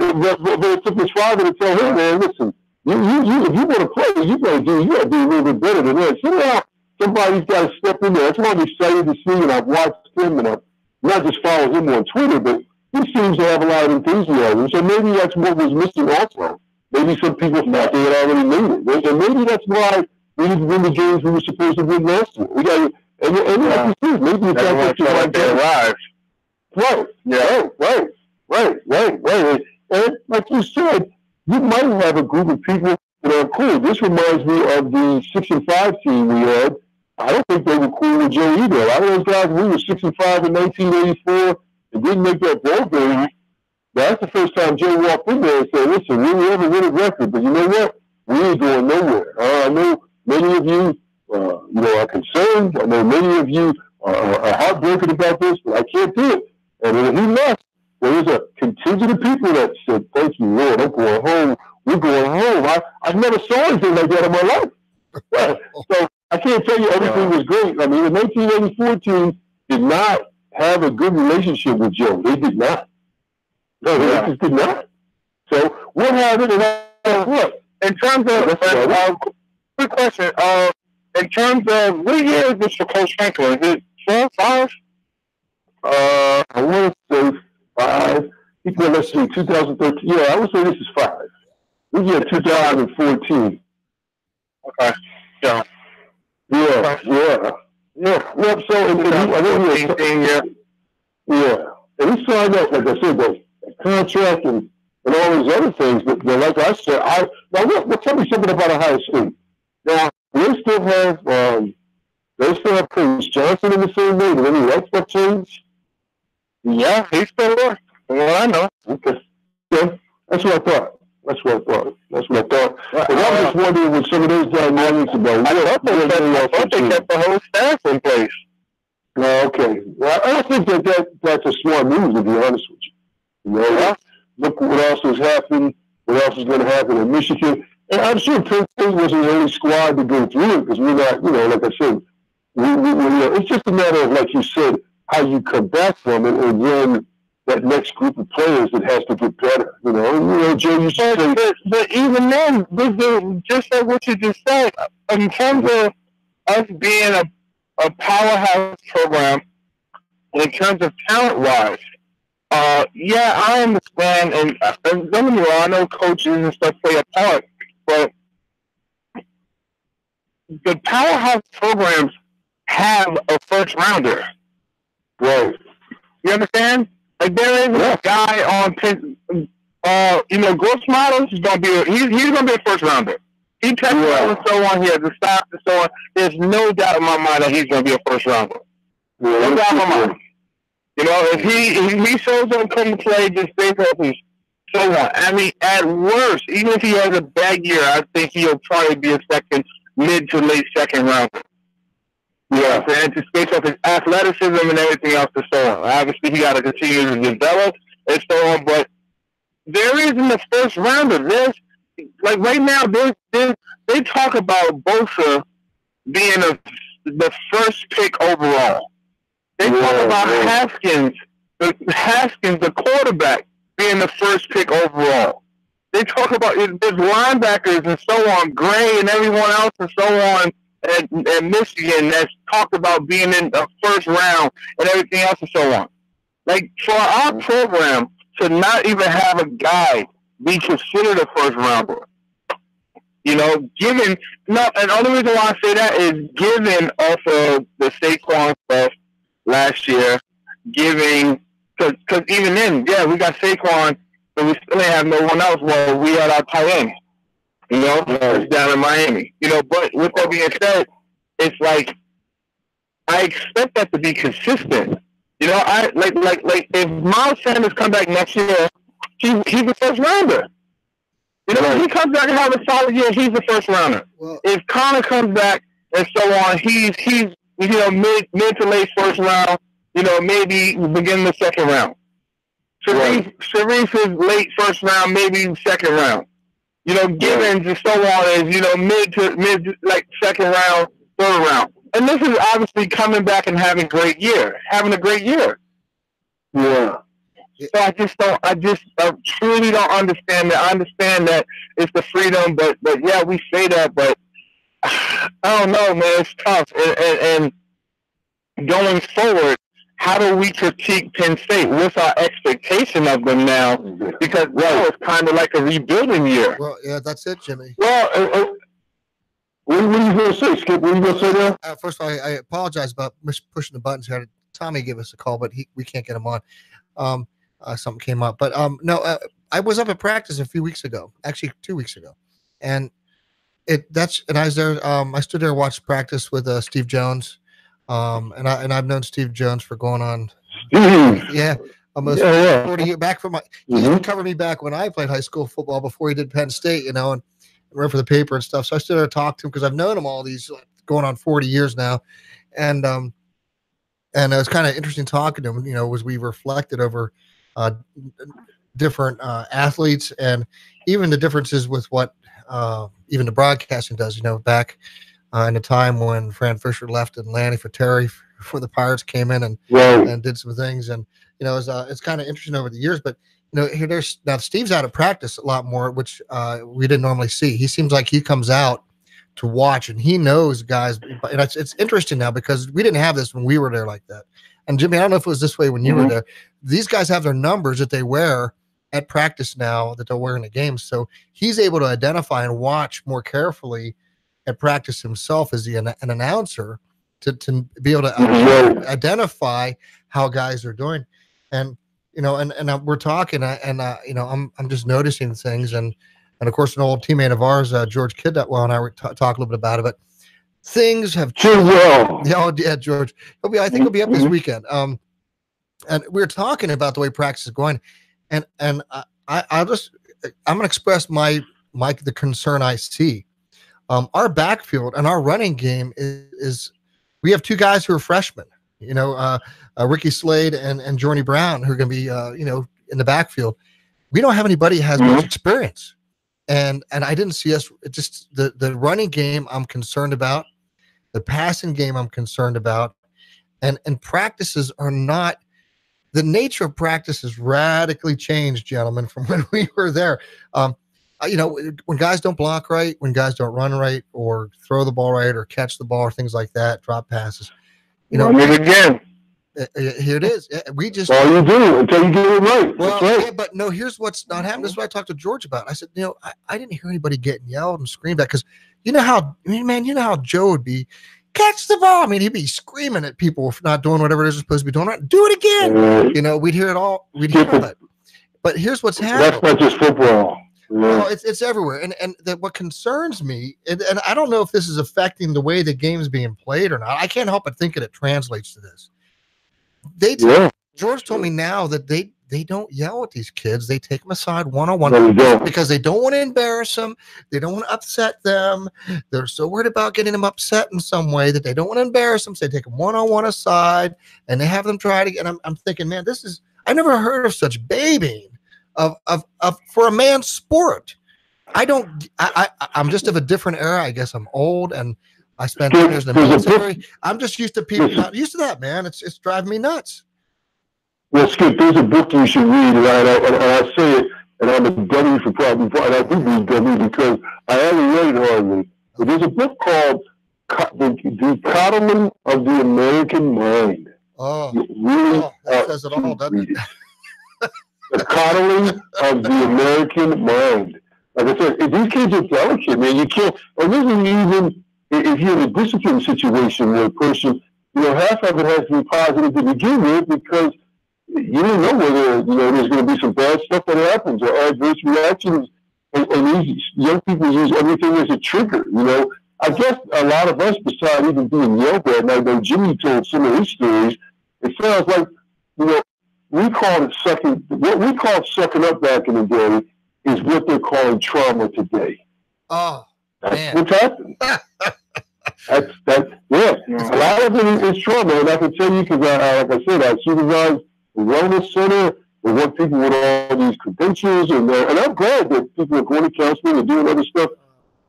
it took his father to tell him, man, listen, if you want to play, you got to do a little bit better than that. Somehow somebody's got to step in there. That's what I'm excited to see, and I've watched him, and I've not just followed him on Twitter, but he seems to have a lot of enthusiasm. So maybe that's what was missing also. Maybe some people thought they had already made it. And maybe that's why we didn't win the games we were supposed to win last year. We got, and like you said, maybe it's not like their lives. Right. Yeah. Right. And like you said, you might have a group of people that are cool. This reminds me of the 6-5 team we had. I don't think they were cool with Joe either. A lot of those guys, we were 6-5 in 1984 and didn't make that bowl game. That's the first time Joe walked in there and said, listen, we have a winning record, but you know what? We ain't going nowhere. I know many of you, you know, are concerned. I know many of you are heartbroken about this, but I can't do it. And when he left, there was a contingent of people that said, thank you, Lord, I'm going home. We're going home. I never saw anything like that in my life. So I can't tell you everything was great. I mean, the 1984 team did not have a good relationship with Joe. They did not. No, they just did not. So what happened? And what? In terms of, quick question. In terms of, what year is this for Coach Franklin? Is it 4, 5? I want to say 5. Let's see, 2013. Yeah, I would say this is 5. We get 2014. Okay. Yeah. So, and he signed up, like I said, the contract and all these other things. But like I said, tell me something about Ohio State. Now, they still have Prince Johnson in the same name. Did any of that stuff change? Yeah, he's still there. Well, I know. Okay. Yeah, that's what I thought. But I'm just wondering with some of those dynamics about I thought they kept the whole staff in place. Okay. Well, I think that's a smart move, to be honest with you. You know, look what else has happened, what else is going to happen in Michigan. And I'm sure Penn State wasn't the only squad to go through it because we're not, you know, like I said, it's just a matter of, like you said, how you come back from it, and then that next group of players that has to get better. You know, Joe, you said, but even then, just like what you just said, in terms of us being a powerhouse program, in terms of talent-wise, yeah, I understand, and don't get me wrong, I know coaches and stuff play a part, but the powerhouse programs have a first rounder. Right. You understand? Like there is a guy on you know, Gross Models is gonna be he's gonna be a first rounder. He touches and so on, he has the stops and so on. There's no doubt in my mind that he's gonna be a first rounder. No doubt in my mind. You know, if he shows up come to play just based off his so on. I mean, at worst, even if he has a bad year, I think he'll probably be a mid to late second rounder. Yeah, and just based off his athleticism and everything else and so on. Obviously, he got to continue to develop and so on, but there isn't a first rounder. There's, like right now, they talk about Bosa being the first pick overall. They talk about Haskins, the quarterback, being the first pick overall. They talk about there's linebackers and so on, Gray and everyone else and so on at Michigan that's talked about being in the first round and everything else and so on. Like, for our program to not even have a guy be considered a first rounder, you know, given, no, and the only reason why I say that is given off of the Saquon stuff last year, giving, because even then, yeah, we got Saquon, but we still have no one else. Well, we had our tight end, you know, down in Miami, you know. But with that being said, it's like I expect that to be consistent. You know, I like if Miles Sanders come back next year, he's the first rounder. You know, if he comes back and have a solid year, he's the first rounder. Well, if Connor comes back and so on, he's you know, mid to late first round. You know, maybe begin the second round. Sharif is late first round, maybe second round. You know, Gibbons and so on is, you know, mid like second round, third round. And this is obviously coming back and having a great year. Yeah. So I truly don't understand that. I understand that it's the freedom, but yeah, we say that, but I don't know, man, it's tough. And going forward, how do we critique Penn State? What's our expectation of them now? Because it's kind of like a rebuilding year. Well, yeah, that's it, Jimmy. Well, what are you going to say, Skip? What are you going to say there? First of all, I apologize about pushing the buttons here. Tommy gave us a call, but we can't get him on. Something came up. But no, I was up at practice a few weeks ago, actually 2 weeks ago. And I was there. I stood there and watched practice with Steve Jones. And I've known Steve Jones for going on, almost 40 years back from he used to cover me back when I played high school football before he did Penn State, you know, and wrote for the paper and stuff. So I stood there and talked to him because I've known him all these going on 40 years now, and it was kind of interesting talking to him, you know, as we reflected over different athletes and even the differences with what even the broadcasting does, you know, back. In a time when Fran Fisher left and Lanny Terry before the Pirates came in and did some things, and you know, it's kind of interesting over the years. But you know, now Steve's out of practice a lot more, which we didn't normally see. He seems like he comes out to watch, and he knows guys. And it's interesting now because we didn't have this when we were there like that. And Jimmy, I don't know if it was this way when you were there. These guys have their numbers that they wear at practice now that they'll wear in the games, so he's able to identify and watch more carefully at practice himself as an announcer to be able to identify how guys are doing. And you know, and we're talking and you know, I'm just noticing things, and of course an old teammate of ours, George Kidwell, and I were talk a little bit about it, but things have changed. Yeah, George, I think he'll be up this weekend. And we're talking about the way practice is going, and I'm gonna express the concern I see. Our backfield and our running game is we have two guys who are freshmen, you know, Ricky Slade and Jorny Brown, who are going to be, you know, in the backfield. We don't have anybody who has much experience. And I didn't see us, just the running game I'm concerned about, the passing game I'm concerned about, and practices are not, the nature of practice has radically changed, gentlemen, from when we were there. You know, when guys don't block right, when guys don't run right, or throw the ball right, or catch the ball, or things like that, drop passes. You know, again. Here it is. We just all you do until you get it right. Well, right. Yeah, but no, here's what's not happening. This is what I talked to George about. I said, you know, I didn't hear anybody getting yelled and screamed at, because you know how, I mean, man, you know how Joe would be, catch the ball. I mean, he'd be screaming at people for not doing whatever they're supposed to be doing. Right, do it again. You know, we'd hear it all. We'd hear all that. But here's what's happening. That's not just football. No, it's everywhere, and what concerns me, and I don't know if this is affecting the way the game's being played or not. I can't help but think that it translates to this. George told me now that they don't yell at these kids. They take them aside one-on-one because they don't want to embarrass them. They don't want to upset them. They're so worried about getting them upset in some way that they don't want to embarrass them. So they take them one-on-one aside, and they have them try to. And I'm thinking, man, I never heard of such babying of for a man's sport. I'm just of a different era. I guess I'm old, and I spent 10 years in the military. I'm just used to people not used to that, man. It's driving me nuts. Well, Skip, there's a book you should read, and I say it, and I'm a dummy for probably, and I do read dummy because I haven't read it hardly. But there's a book called The Coddling of the American Mind. That says it all, doesn't it? The Coddling of the American Mind. Like I said, these kids are delicate, man. You can't, or even if you're in a discipline situation where a person, half of it has to be positive to begin with because you don't know whether, there's going to be some bad stuff that happens or adverse reactions. And these young people use everything as a trigger, I guess a lot of us, besides even being yelled at, and I know Jimmy told some of his stories, it sounds like, what we called sucking up back in the day is what they're calling trauma today. Oh, that's what's happened. Yeah. A lot of it is trauma, and I can tell you because, like I said, I supervise the wellness center. We want people with all these credentials, and I'm glad that people are going to counseling and doing other stuff.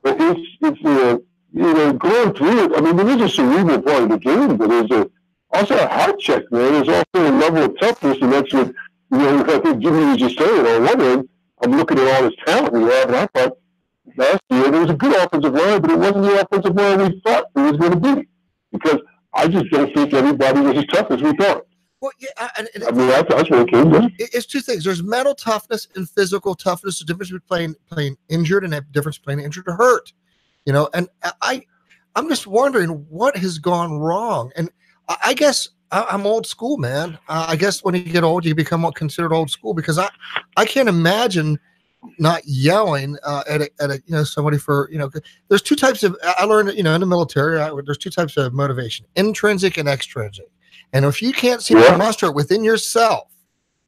But it's going through it. I mean, there is a cerebral part of the game, but there's also a heart check, man. There's also a level of toughness, and that's what I think Jimmy was just saying. On one end, I'm looking at all this talent we have, and I thought last year there was a good offensive line, but it wasn't the offensive line we thought it was going to be because I just don't think everybody was as tough as we thought. Well, yeah, I mean, that's what it came to. It's two things. There's mental toughness and physical toughness. The difference between playing injured and the difference between injured or hurt. And I'm just wondering what has gone wrong. And I guess I'm old school, man. I guess when you get old, you become considered old school because I can't imagine not yelling at a somebody for There's two types of I learned in the military. There's two types of motivation: intrinsic and extrinsic. And if you can't seem to muster it within yourself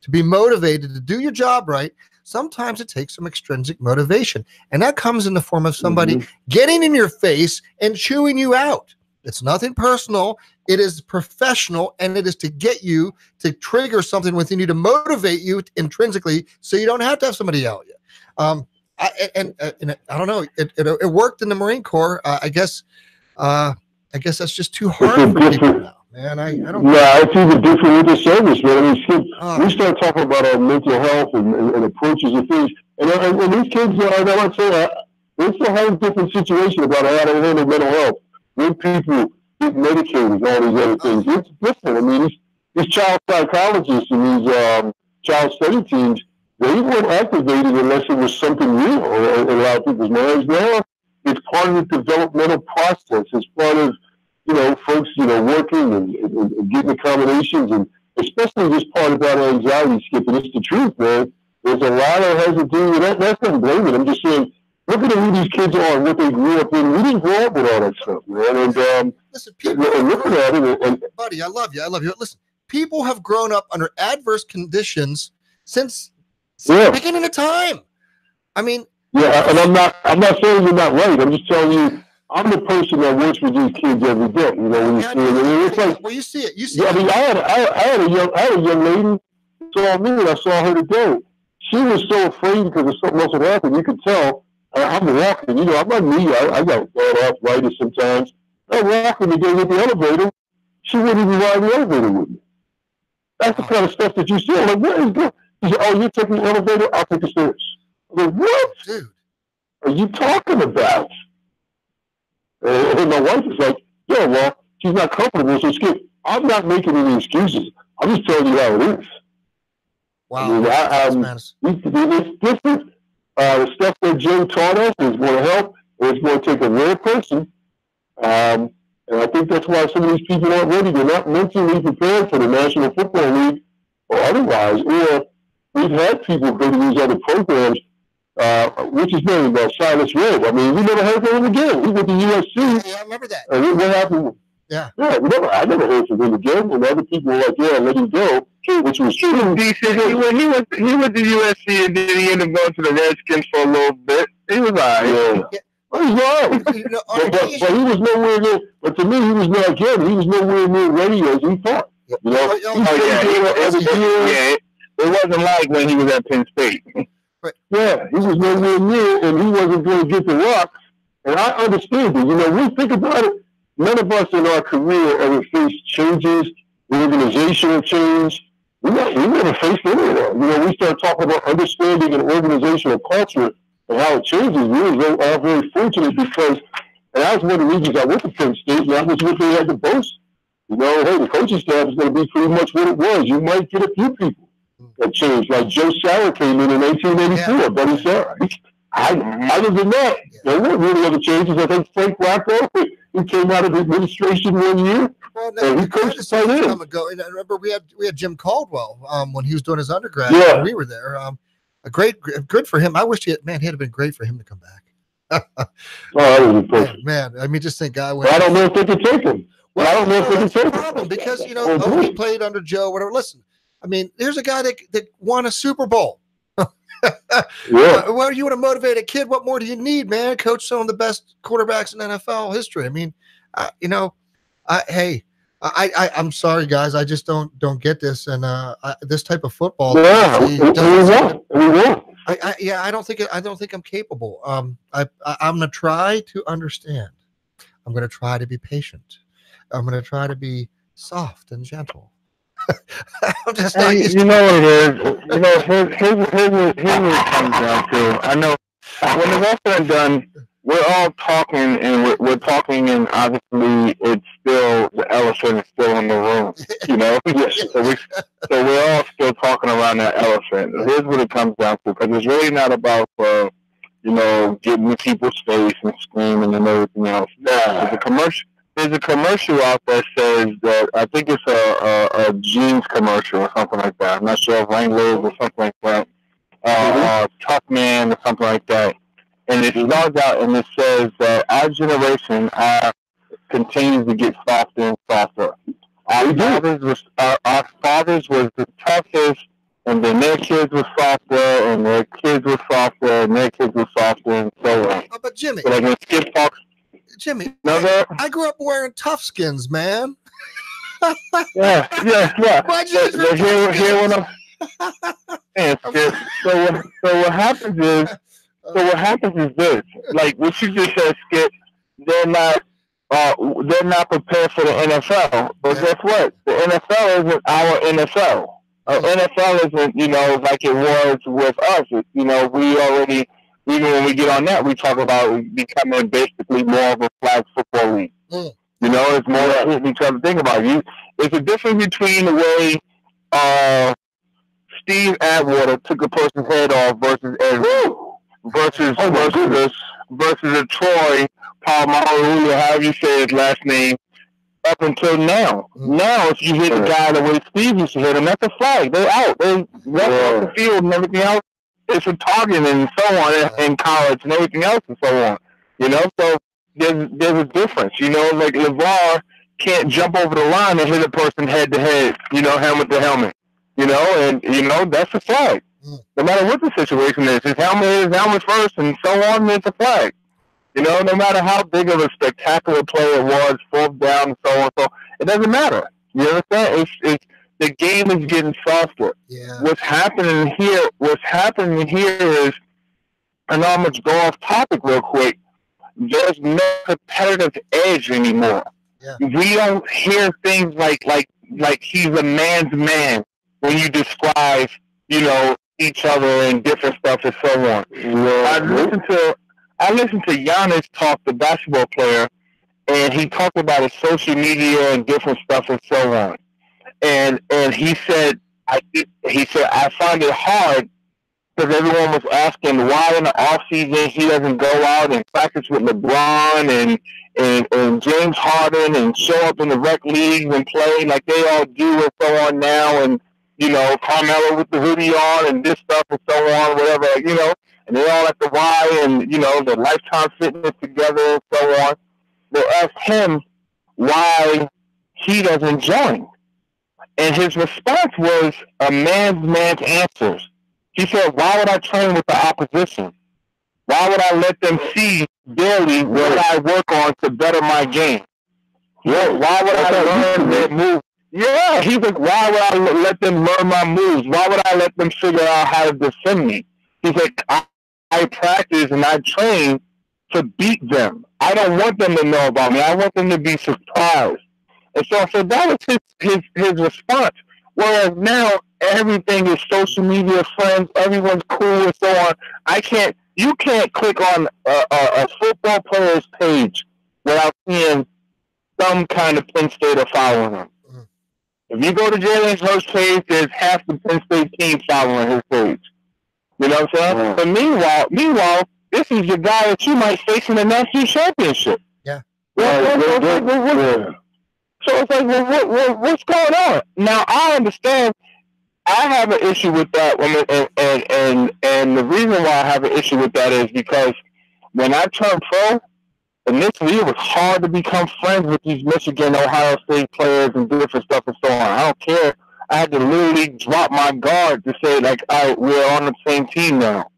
to be motivated to do your job right, sometimes it takes some extrinsic motivation. And that comes in the form of somebody getting in your face and chewing you out. It's nothing personal. It is professional, and it is to get you to trigger something within you to motivate you intrinsically so you don't have to have somebody yell at you. I don't know. It worked in the Marine Corps. I guess that's just too hard for people now. Man, I don't know. Yeah, it's even different with the service, man. I mean, we start talking about our mental health and approaches and things. And these kids, I want to say, it's a whole different situation about how to handle mental health. When people get medicated, all these other things, it's different. I mean, these child psychologists and these child study teams, they weren't activated unless it was something real in a lot of people's minds. Now, it's part of the developmental process. It's part of folks, working and getting accommodations, and especially this part about anxiety, Skip, and it's the truth, man. There's a lot that has to do with that. That's not blaming. I'm just saying, look at who these kids are and what they grew up in. We didn't grow up with all that stuff, man. And listen, people, looking at it, buddy, I love you. Listen, people have grown up under adverse conditions since the beginning of time. I mean, and I'm not saying you're not right. I'm just telling you. I'm the person that works with these kids every day. When you see it, it's like, well, you see it. I mean, I had a young lady saw me, and I saw her today. She was so afraid because of something else had happened. You could tell. I'm walking. I'm like me. I got arthritis sometimes. I'm walking to go get the elevator. She wouldn't even ride the elevator with me. That's the kind of stuff that you see. I'm like, what is that? She said, "Oh, you're taking the elevator? I'll take the stairs." I'm like, what? Dude, are you talking about? And my wife is like, yeah, well, she's not comfortable, so Skip, I'm not making any excuses. I'm just telling you how it is. Wow. It's different. The stuff that Joe taught us is going to help, and it's going to take a rare person. And I think that's why some of these people aren't ready. They're not mentally prepared for the National Football League or otherwise. Or we've had people go to these other programs, which is named Silas Redd. I mean, we never heard from him again. He went to USC. Yeah, I remember that. And what happened? Yeah. Yeah, I never heard from him again. And other people were like, yeah, let him go, which was true. He went to USC and then he ended up going to the Redskins for a little bit. He was all right. Yeah. Well, he's all right. But he was nowhere near, but to me, he was nowhere near ready as he thought. It wasn't like when he was at Penn State. Yeah, he was nowhere near, and he wasn't going to get the rock. And I understand it. We think about it. none of us in our career ever faced changes, organizational change. We never faced any of that. You know, we start talking about understanding an organizational culture and how it changes. We were all very fortunate because, and that was one of the reasons I went to Penn State, and that was what they had to boast. You know, hey, the coaching staff is going to be pretty much what it was. You might get a few people that changed, like Joe Sauer came in 1984, Buddy Sauer. Other than that, there weren't really other changes. I think Frank Rocco, he came out of the administration one year. Well, no, he coached tight end. Come and go. And I remember we had Jim Caldwell when he was doing his undergrad. Yeah. When we were there. Good for him. I wish it'd have been great for him to come back. That would be perfect. Man, I mean, just think, I don't know if they could take him. Well, I don't know if they can take the problem because he played under Joe. Whatever. Listen, I mean, here's a guy that won a Super Bowl. Yeah. Well, you want to motivate a kid? What more do you need, man? Coach some of the best quarterbacks in NFL history. I mean, hey, I'm sorry, guys. I just don't get this, and this type of football. Yeah, we won. I don't think I'm capable. I'm gonna try to understand. I'm gonna try to be patient. I'm gonna try to be soft and gentle. I'm just not used you know what it is. You know, here's what it comes down to. I know when it's all said and done, we're all talking, and we're talking, and obviously it's still the elephant is still in the room. You know, so we're all still talking around that elephant. Here's what it comes down to, because it's really not about getting in people's face and screaming and everything else. There's a commercial out there says that, I think it's a jeans commercial or something like that. I'm not sure if Wranglers or something like that. Tough Man or something like that. And it starts out and it says that our generation continues to get softer and softer. Our fathers was the toughest, and then their kids were softer, and their kids were softer, and their kids were softer, and so on. But Jimmy, so like when Skip talks, Jimmy, I grew up wearing tough skins, man. yeah. My jeans were here when I'm saying, Skip. So what happens is this. Like what you just said, Skip. They're not prepared for the NFL. But guess what? The NFL isn't our NFL. Our NFL isn't like it was with us. We already. Even when we get on that, we talk about becoming basically more of a flag football league. It's more like hitting each other. Think about it. It's a difference between the way Steve Atwater took a person's head off versus a Troy Polamalu, however you say his last name, up until now. Now, if you hit the guy the way Steve used to hit him, that's a flag. They're out. They run off the field and everything else. It's a target and so on in college and everything else and so on. So there's a difference. Like LeVar can't jump over the line and hit a person head to head, helmet to helmet. And that's a flag. No matter what the situation is, his helmet first and so on, it's a flag. No matter how big of a spectacular play it was, fourth down and so on, it doesn't matter. You understand? The game is getting softer. Yeah. What's happening here is, and I'm going to go off topic real quick, there's no competitive edge anymore. Yeah. We don't hear things like he's a man's man when you describe, each other and different stuff and so on. Yeah. I listened to Giannis talk, the basketball player, and he talked about his social media and different stuff and so on. And he said, I find it hard because everyone was asking why in the off season he doesn't go out and practice with LeBron and James Harden and show up in the rec leagues and play like they all do and so on now, and Carmelo with the hoodie on and this stuff and so on, whatever, and they all at the Y and the Lifetime Fitness together and so on. They asked him why he doesn't join. And his response was a man's answers. He said, why would I train with the opposition? Why would I let them see daily what I work on to better my game? Why would I learn their moves? Yeah, he's like, why would I let them learn my moves? Why would I let them figure out how to defend me? He's like, I practice and I train to beat them. I don't want them to know about me. I want them to be surprised. And so that was his response. Whereas now everything is social media, friends, everyone's cool and so on. You can't click on a football player's page without seeing some kind of Penn State or following him. If you go to Jalen Hurts' page, there's half the Penn State team following his page. You know what I'm saying? But meanwhile, this is the guy that you might face in the national championship. Yeah. So it's like, well, what's going on? Now I understand. I have an issue with that, and the reason why I have an issue with that is because when I turned pro, initially it was hard to become friends with these Michigan, Ohio State players and different stuff and so on. I don't care. I had to literally drop my guard to say, like, all right, we're on the same team now.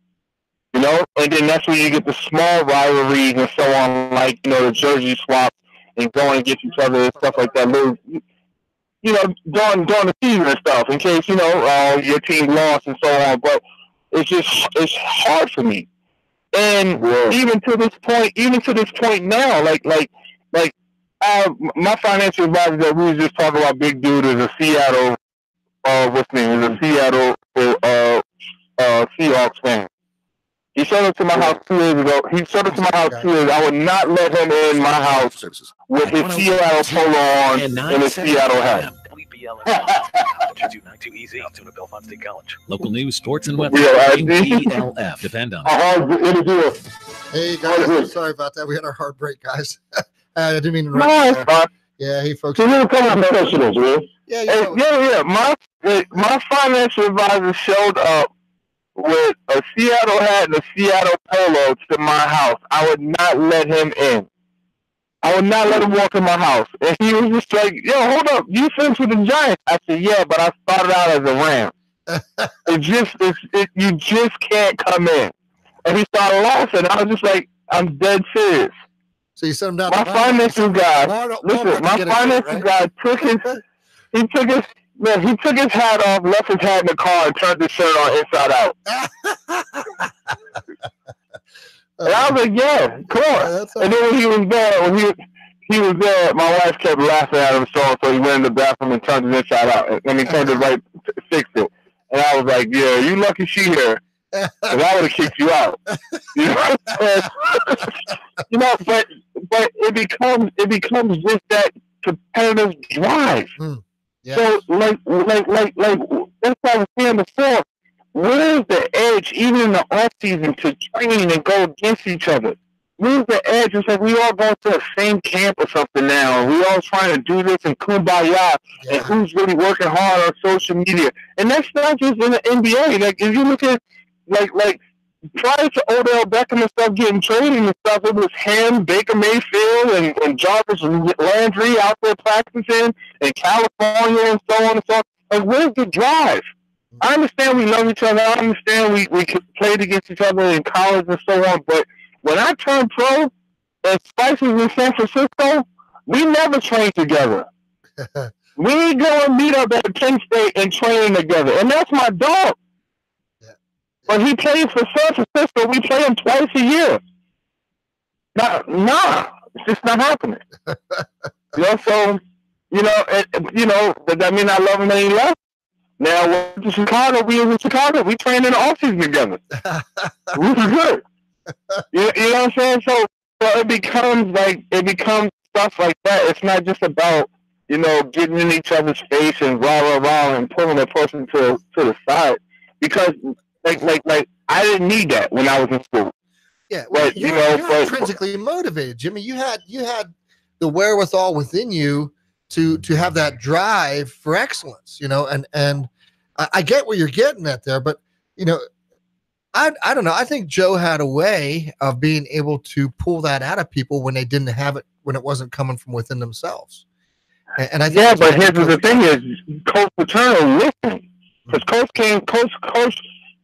You know? And then that's when you get the small rivalries and so on, like, you know, the jersey swap and going against each other and stuff like that. Little, you know, during the season and stuff, in case, you know, your team lost and so on. But it's hard for me. And even to this point now, like my financial advisor that we was just talking about, big dude, is a Seattle, Seahawks fan. He showed up to my house 2 years ago. I would not let him in my house with his Seattle polo on and his Seattle hat. Local news, sports, and weather. WBLF. Depend on it. Hey guys, sorry about that. We had our hard break, guys. I didn't mean to interrupt. Yeah, hey folks. So we're coming professionals, man. Yeah. My financial advisor showed up with a Seattle hat and a Seattle polo to my house. I would not let him in. I would not let him walk in my house. And he was just like, yo, hold up, you finished with the Giants? I said, yeah, but I started out as a Ram. You just can't come in. And he started laughing. I was just like, I'm dead serious. So you sent him down. My financial guy took his hat off, left his hat in the car, and turned his shirt on inside out. And I was like, yeah, come on. And then when he was there, my wife kept laughing at him, so he went in the bathroom and turned it inside out. And he turned it right, fixed it. And I was like, yeah, you lucky she here. Because I would have kicked you out. You know, you know, but it becomes just that competitive drive. Yeah. So like that's what I was saying before. Where's the edge, even in the off season, to train and go against each other? Where's the edge? It's like we all go to the same camp or something now, and we all trying to do this and kumbaya, and who's really working hard on social media. And that's not just in the NBA. Like if you look at like prior to Odell Beckham and stuff getting traded and stuff, it was him, Baker Mayfield, and Jarvis Landry out there practicing in California and so on and so on. Like, where's the drive? I understand we love each other. I understand we played against each other in college and so on. But when I turned pro and Spice was in San Francisco, we never trained together. We go and meet up at Penn State and train together. And that's my dog. But he plays for San Francisco. We play him twice a year. Nah, it's just not happening. You know, so, does that mean I love him and he left? Now, we're in Chicago. We was in Chicago. We trained in the offseason together. We were good. You know what I'm saying? So it becomes stuff like that. It's not just about, getting in each other's face and rah and pulling a person to the side. Because like I didn't need that when I was in school. Yeah, well, you're intrinsically motivated, Jimmy. You had the wherewithal within you to have that drive for excellence, and I get where you're getting at there, but I don't know. I think Joe had a way of being able to pull that out of people when they didn't have it, when it wasn't coming from within themselves. And I think but here's the thing is, Coach Paterno listened, because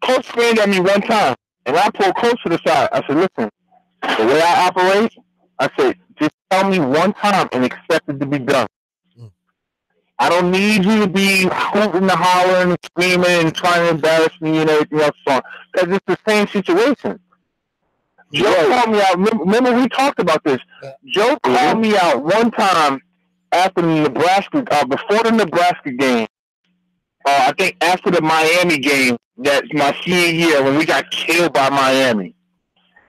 Coach screamed at me one time, and I pulled Coach to the side. I said, listen, the way I operate, I said, just tell me one time and expect it to be done. I don't need you to be hooting and hollering and screaming and trying to embarrass me and everything else, because it's the same situation. Joe called me out. Remember we talked about this. Joe called me out one time after the Nebraska, before the Nebraska game. I think after the Miami game, that's my senior year when we got killed by Miami.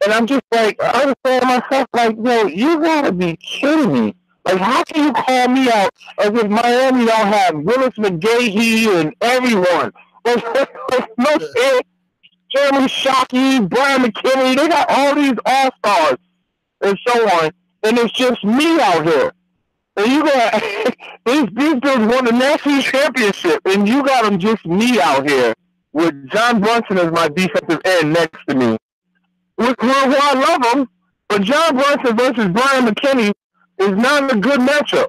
And I'm just like, I was saying to myself, like, yo, you gotta be kidding me. Like, how can you call me out as if Miami don't have Willis McGahee and everyone? No shit. Jeremy Shockey, Brian McKinley, they got all these all-stars and so on. And it's just me out here. And you got these dudes won the national championship, and you got them just me out here with John Brunson as my defensive end next to me. Who I love him, but John Brunson versus Brian McKinney is not a good matchup.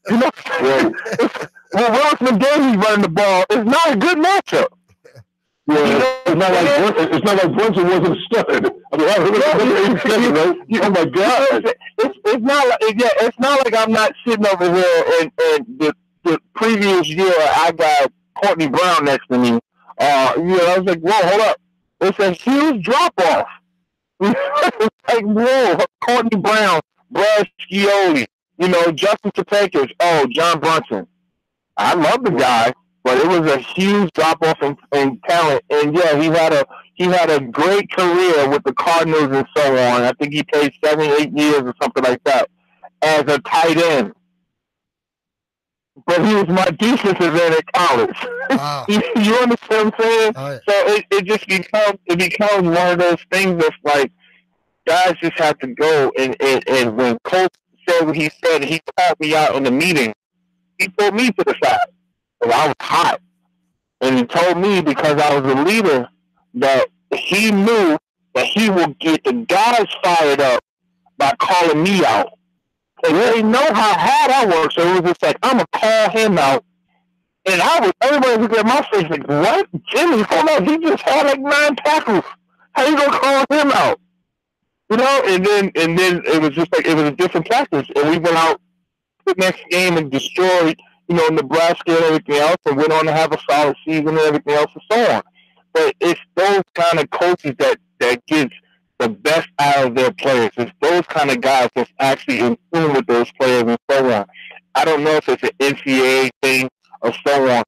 You know, well, Willis McGahee running the ball is not a good matchup. Yeah, it's not like Brunson wasn't a stud. I mean, right? Oh my God! It's not like I'm not sitting over here and the previous year I got Courtney Brown next to me. I was like, whoa, hold up! It's a huge drop off. Like, whoa, Courtney Brown, Brad Scioli, Justin Topekis, John Brunson. I love the guy. But it was a huge drop off in talent, and yeah, he had a great career with the Cardinals and so on. I think he played 7-8 years or something like that as a tight end. But he was my defensive end at college. Wow. You understand what I'm saying? Oh, yeah. So it just becomes one of those things that's like guys just have to go and when Coach said what he said, he called me out in the meeting. He pulled me to the side. And I was hot. And he told me, because I was a leader, that he knew that he would get the guys fired up by calling me out. And they know how hard I work, so it was just like, I'm going to call him out. And everybody looked at my face like, what? Jimmy, hold on, he just had like 9 tackles. How you going to call him out? And then it was just like, it was a different practice. And we went out the next game and destroyed Nebraska and everything else, and went on to have a solid season and everything else and so on. But it's those kind of coaches that gets the best out of their players. It's those kind of guys that's actually in tune with those players and so on. I don't know if it's an NCAA thing or so on.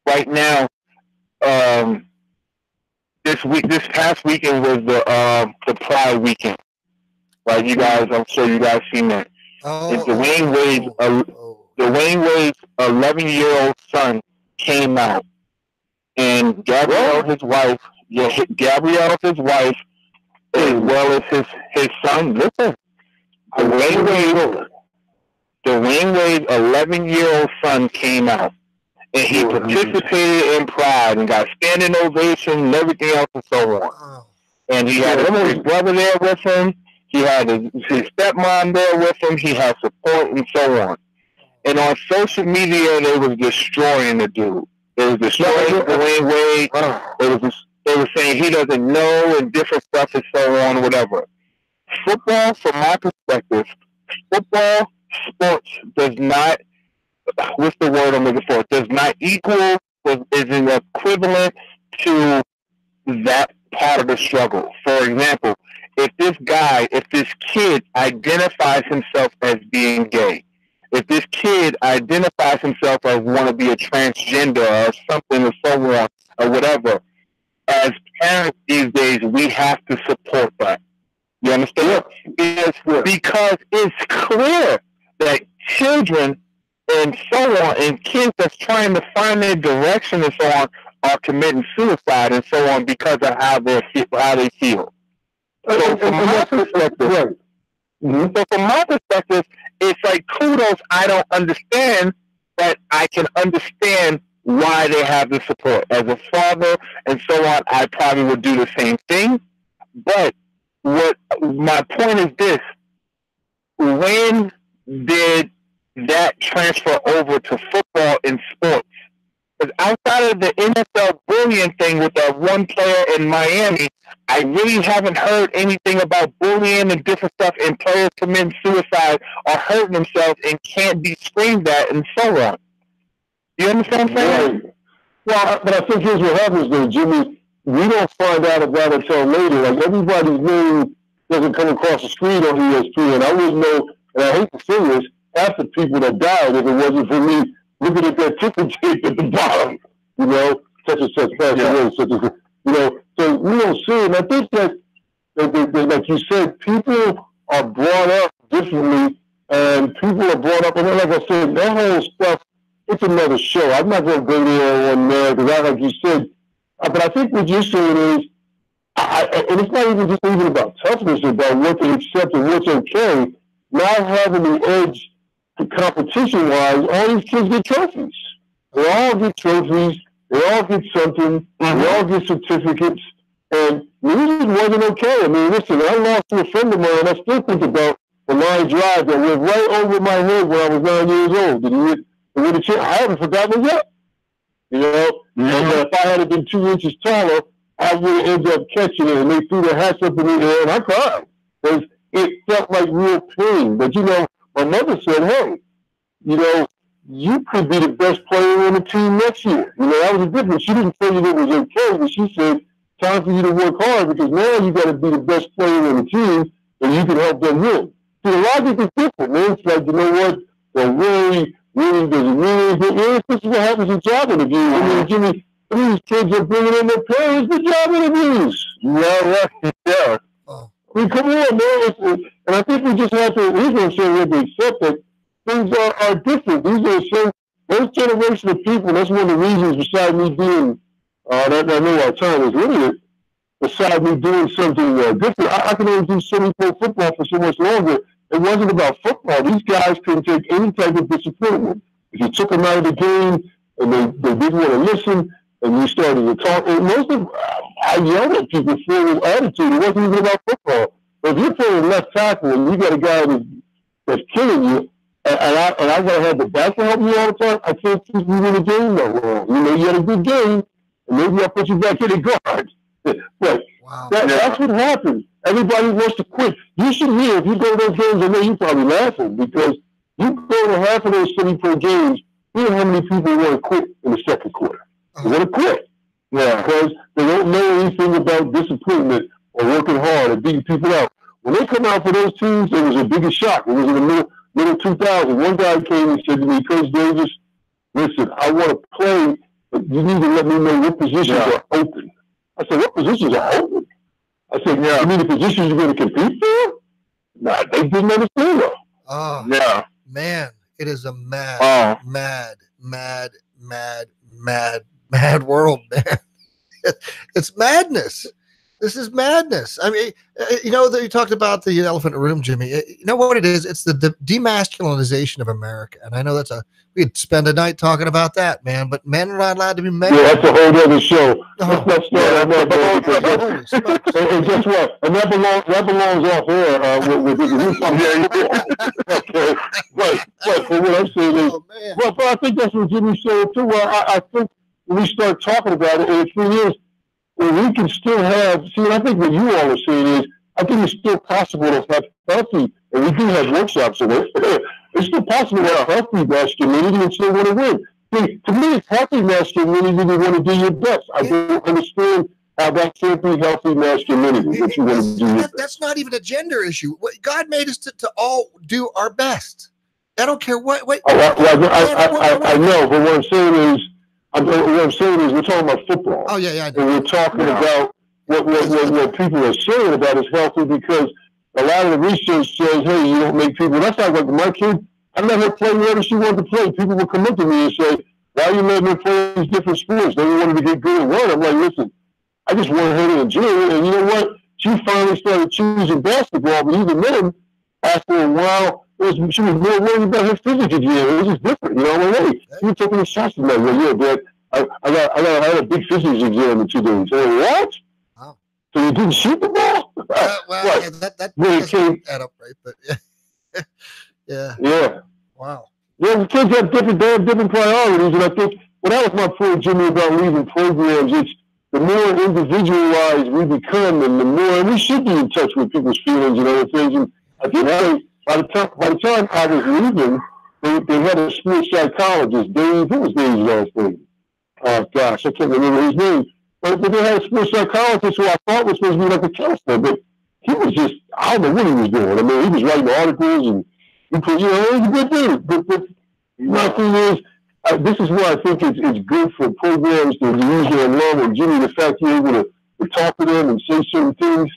Right now, this past weekend was the Pride weekend. Like you guys, I'm sure you guys seen that. It's Dwayne Wade's 11-year-old son came out, and Gabrielle, his wife, as well as his son. Listen, Dwayne Wade's 11-year-old son came out, and he participated in Pride and got standing ovation and everything else and so on. And he had his brother there with him. He had his stepmom there with him. He had support and so on. And on social media, they was destroying the dude. They was destroying Dwayne Wade. They were saying he doesn't know and different stuff and so on, whatever. Football, from my perspective, sports does not, what's the word I'm looking for? Does not equal, isn't equivalent to that part of the struggle. For example, if this kid identifies himself as being gay, if this kid identifies himself as want to be a transgender or something or so on or whatever, as parents these days, we have to support that. You understand? Because it's clear that children and so on, and kids that's trying to find their direction and so on, are committing suicide and so on because of how they feel. So from my perspective, it's like kudos. I don't understand, but I can understand why they have the support. As a father and so on, I probably would do the same thing. But what my point is this: when did that transfer over to football and sports? Because outside of the NFL bullying thing with that one player in Miami, I really haven't heard anything about bullying and different stuff and players committing suicide or hurting themselves and can't be screamed at and so on. You understand what I'm saying? Well, but I think here's what happens though, Jimmy. we don't find out about it until later. Like everybody's name doesn't come across the screen on ESPN. I wouldn't know, and I hate to say this, half the people that died if it wasn't for me looking at that ticker tape at the bottom, you know, such and such passed away, such as, you know, so we don't see it. And I think that like you said, people are brought up differently, and people are brought up, and then, like I said, that whole stuff, it's another show. I'm not going to go there on there, because like you said, but I think what you're saying is, and it's not even just even about toughness, about what they accept and what's okay. Not having the edge, competition-wise, all these kids get trophies. They all get trophies. They all get something. They all get certificates. And music wasn't okay. I mean, listen, I lost to a friend of mine. I still think about the line drive that went right over my head when I was 9 years old. Did he hit a chance? I haven't forgotten it yet. You know, and if I had been 2 inches taller, I would have ended up catching it, and they threw their hats up in the air, and I cried because it felt like real pain. But, you know, my mother said, hey, you know, you could be the best player on the team next year. You know, that was a difference. She didn't tell you it was okay, but she said, time for you to work hard because now you got to be the best player on the team and you can help them win. See, the logic is different, man. It's like, you know what? Don't worry. Winning doesn't mean anything. This is what happens in job interviews. I mean, Jimmy, these kids are bringing in their parents for job interviews. Yeah, right. Yeah. I mean, come on, man. And I think we just have to, here's what I'm saying, we have to accept that things are different. These are some, those generation of people, that's one of the reasons besides me being, I know our time is limited, besides me doing something different, I can only do semi-pro football for so much longer. It wasn't about football. These guys couldn't take any type of disappointment. If you took them out of the game and they didn't want to listen and you started to talk, and most of I yelled at people for this attitude. It wasn't even about football. But if you're playing left tackle and you got a guy that's killing you, and I got to have the back to help you all the time, I can't keep you in the game that long. You know, you had a good game, and maybe I'll put you back in the guard. But that's what happens. Everybody wants to quit. You should hear, if you go to those games, I know you're probably laughing, because you go to half of those semi-pro games, you know how many people want to quit in the second quarter. They want to quit. Yeah, because they don't know anything about disappointment or working hard or beating people out. When they come out for those teams, it was a bigger shock. It was in the middle 2000. One guy came and said to me, Coach Davis, listen, I want to play, but you need to let me know what positions are open. I said, what positions are open? I said, you mean the positions you're going to compete for? Nah, they didn't understand that. Oh, man, it is a mad world, man. It's madness. This is madness. I mean, you know, you talked about the elephant in the room, Jimmy. You know what it is? It's the demasculinization of America. And I know we could spend a night talking about that, man, but men are not allowed to be men. Yeah, that's a whole other show. Let's not start on that. And guess what? And that belongs off air with okay. But what I'm saying is, but I think that's what Jimmy said too. I think when we start talking about it in 3 years, we can still have, I think what you all are saying is, I think it's still possible to have healthy, and we do have workshops in it, it's still possible to have healthy masculinity and still want to win. See, to me, it's healthy masculinity when you want to do your best. I don't understand how that can't be healthy masculinity. What you want to do that's not even a gender issue. God made us to all do our best. I don't care what. I know, but what I'm saying is, we're talking about football. Oh, yeah. And we're talking about what people are saying about is healthy, because a lot of the research says, hey, you don't make people. That's not like my kid. I let her play whatever she wanted to play. People would come up to me and say, why are you letting her play these different sports? They wanted to get good at one. I'm like, listen, I just wanted her to enjoy it. And you know what? She finally started choosing basketball, but even then, after a while, she was more worried about her physics again. It was just different, you know. I'm like, hey, you're taking the shots tonight. Yeah, Dad, I had a big physics exam in 2 days. So what? Wow. So you didn't shoot the ball? Well, that doesn't add up, right? But yeah. Wow. Yeah, the kids have different priorities, and I think, that was my point, Jimmy, about leaving programs. It's the more individualized we become, and the more, and we should be in touch with people's feelings and other things. And I think by the time I was leaving, they had a sports psychologist, Dave. What was Dave's last name? Oh gosh, I can't remember his name. But they had a sports psychologist who I thought was supposed to be like a counselor, but he was just, I don't know what he was doing. I mean, he was writing articles and he was a good dude. But my thing is, this is why I think it's good for programs to use their love and Jimmy, the fact you're able to talk to them and say certain things.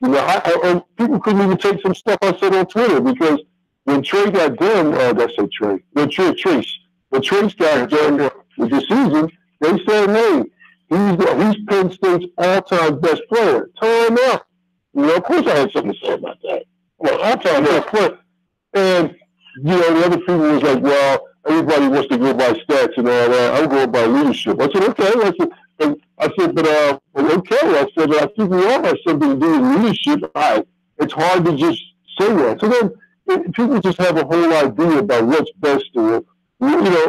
You know, people couldn't even take some stuff I said on Twitter because when Trey got done, when Trace got done with the season, they said, hey, he's Penn State's all-time best player. Time out. You know, of course I had something to say about that. Well, all-time best player. And, you know, the other people was like, well, everybody wants to go by stats and all that. I'm going by leadership. I said, okay. But I think we all have something to do with leadership. It's hard to just say that. So then people just have a whole idea about what's best to, you know,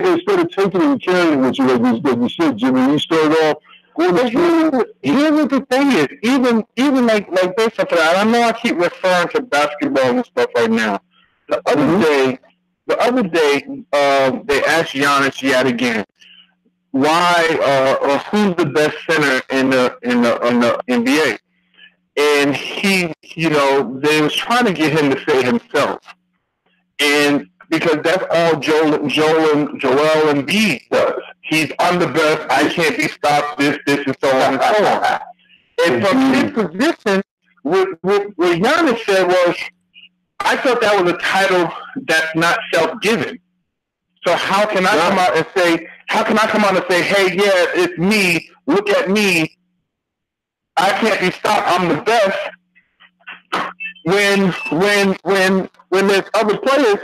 instead of taking it and carrying it with you, like you said, Jimmy, you started off. Here's what the thing is, even like this, I know I keep referring to basketball and stuff right now. The other day, they asked Giannis yet again, why or who's the best center in the NBA? And he, you know, they was trying to get him to say himself, and because that's all Joel Embiid does. I'm the best. I can't be stopped. This, and so on and so on. And from his position, what Giannis said was, I thought that was a title that's not self-given. So how can I come out and say, hey, yeah, it's me. Look at me. I can't be stopped. I'm the best. When there's other players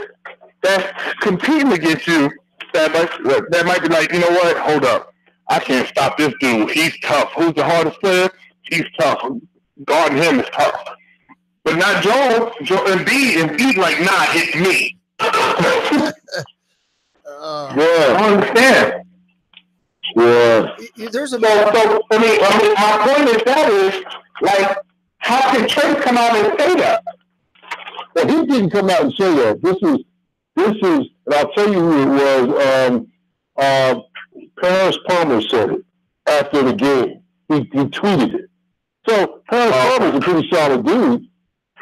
that's competing against you, that might be like, you know what? Hold up. I can't stop this dude. He's tough. Who's the hardest player? He's tough. Guarding him is tough. But not Joel Embiid like, nah, it's me. Yeah. I understand. Yeah. There's a I mean, my point is like, how can Trey come out and say that? Well, he didn't come out and say that. This is, and I'll tell you who it was. Paris Palmer said it after the game. He tweeted it. So Paris Palmer's a pretty solid dude,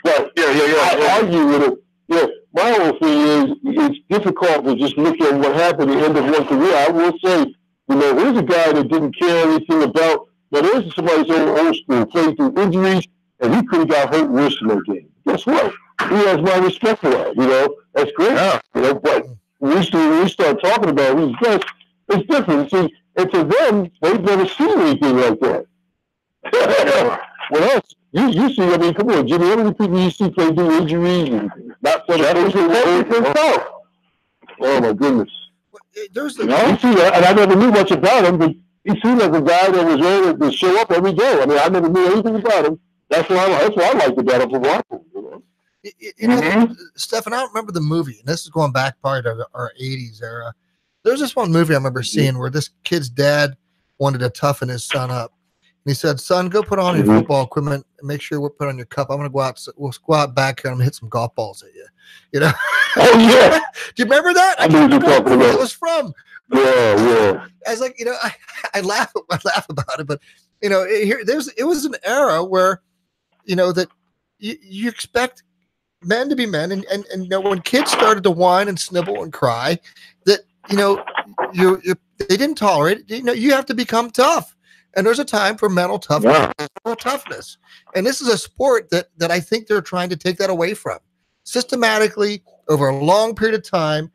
but I argue with it. Yeah, my whole thing is it's difficult to just look at what happened at the end of one career. I will say, you know, here's a guy that didn't care anything about. Now there's somebody so old school, played through injuries, and he could have got hurt worse in that game. Guess what? He has my respect for that. You know, that's great. Yeah. You know, but when we start talking about who's best, it's different. See, and to them, they've never seen anything like that. What else? You see, I mean, come on, Jimmy, how many people you see play through injuries and not for himself? Oh my goodness. There's you see that, and I never knew much about him, but he seemed like a guy that was ready to show up every day. I mean, I never knew anything about him. That's what I liked about him from watching. You know? Steph, I don't remember the movie, and this is going back part of our 80s era. There's this one movie I remember seeing where this kid's dad wanted to toughen his son up. And he said, son, go put on your football equipment and make sure we'll put on your cup. I'm going to go out. We'll go out back here and I'm going to hit some golf balls at you. You know? Oh, yeah. Do you remember that? I know what you're talking about. It was from. Yeah. I was like, you know, I laugh about it, but, you know, it was an era where, you know, that you expect men to be men. And you know, when kids started to whine and snibble and cry, that, you know, they didn't tolerate it. You know, you have to become tough. And there's a time for mental toughness. And this is a sport that I think they're trying to take that away from. Systematically, over a long period of time,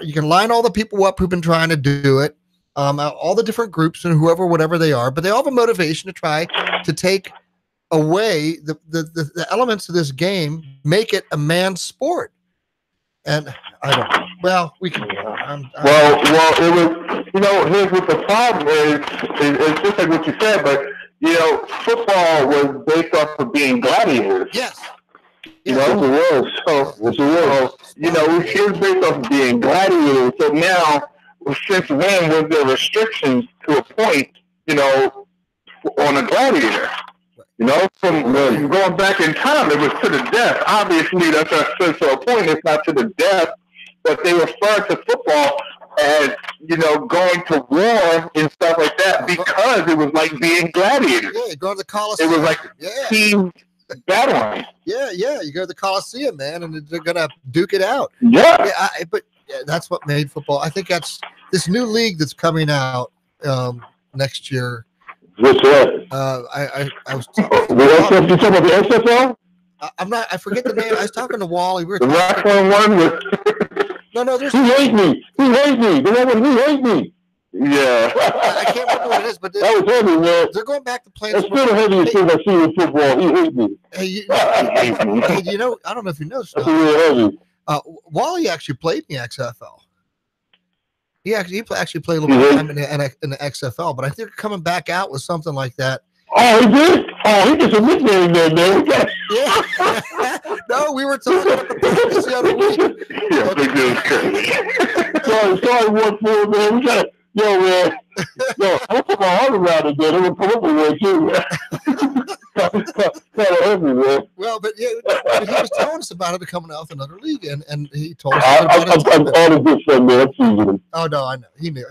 you can line all the people up who've been trying to do it, all the different groups and whatever they are, but they all have a motivation to try to take away the elements of this game, make it a man's sport. And I don't know. Well, we can. Well, it was, you know, here's what the problem is. It's just like what you said, but, you know, football was based off of being gladiators. Yes. You know, it was. You know, it was based off of being gladiators. So now, since when was there restrictions to a point, you know, on a gladiator? You know, from going back in time, it was to the death. Obviously, that's to a point. It's not to the death, but they refer to football and going to war and stuff like that because it was like being gladiators. Yeah, you go to the Coliseum. It was like team battling. Yeah. You go to the Coliseum, man, and they're gonna duke it out. Yeah. But that's what made football. I think that's this new league that's coming out next year. What's that? I was. You talking about the XFL? I'm not. I forget the name. I was talking to Wally. We were the talking. one with. No. There's. He hate me. He hate me. The one with he hate me. Yeah. I can't remember what it is, but that was heavy, man. They're going back to playing. That's still the heaviest thing I see in football. He hate me. Hey, I don't know if you know. That's really heavy. Wally actually played in the XFL. He actually played a little bit of time in the XFL, but I think they're coming back out with something like that. Oh, he did? Oh, he gets a nickname there, man. Yeah. No, we were talking about the practice the other week. Yeah, big deal. Sorry, 1-4, man. We got man. Yo, I'm put my arm around it, man. It would come up with one, too, man. Kind of heavy, man. Well, but he was telling us about it coming out with another league, and he told us I'm all a good friend, man. I'm teasing him. Oh, no, I know. He knew.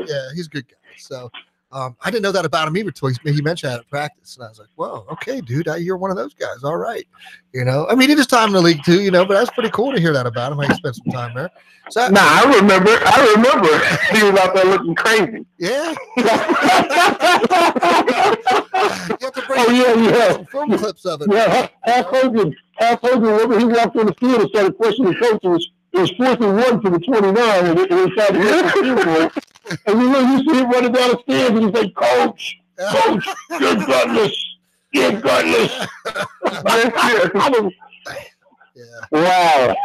Yeah, he's a good guy. So, I didn't know that about him either until he mentioned that at practice, and I was like, "Whoa, okay, dude, you're one of those guys. All right, I mean, he was time in the league too, but that's pretty cool to hear that about him. He spent some time there. So, I remember. He was out there looking crazy. Yeah. Some film clips of it. Yeah, Half Hogan. Remember, he walked on the field and started questioning the coach. It was 4th and 1 for the 29, and it was tried to get the field goal. And you see him running down the stairs, and he's like, Coach, you're gutless. You're gutless. Wow.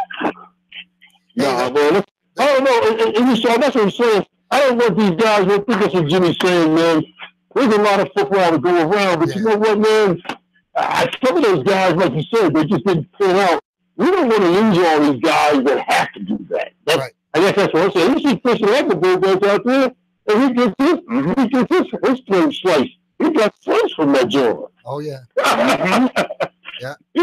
Nah, man. I don't know. And you saw, that's what I'm saying. I don't want these guys to think that's what Jimmy's saying, man. There's a lot of football to go around, but you know what, man? Some of those guys, like you said, they just didn't pull out. We don't want to lose all these guys that have to do that. Right. I guess that's what I'm saying. You see Christian Eckleberg goes out there, and he gets his throat sliced. He got sliced from that joint. Oh, yeah. Yeah. He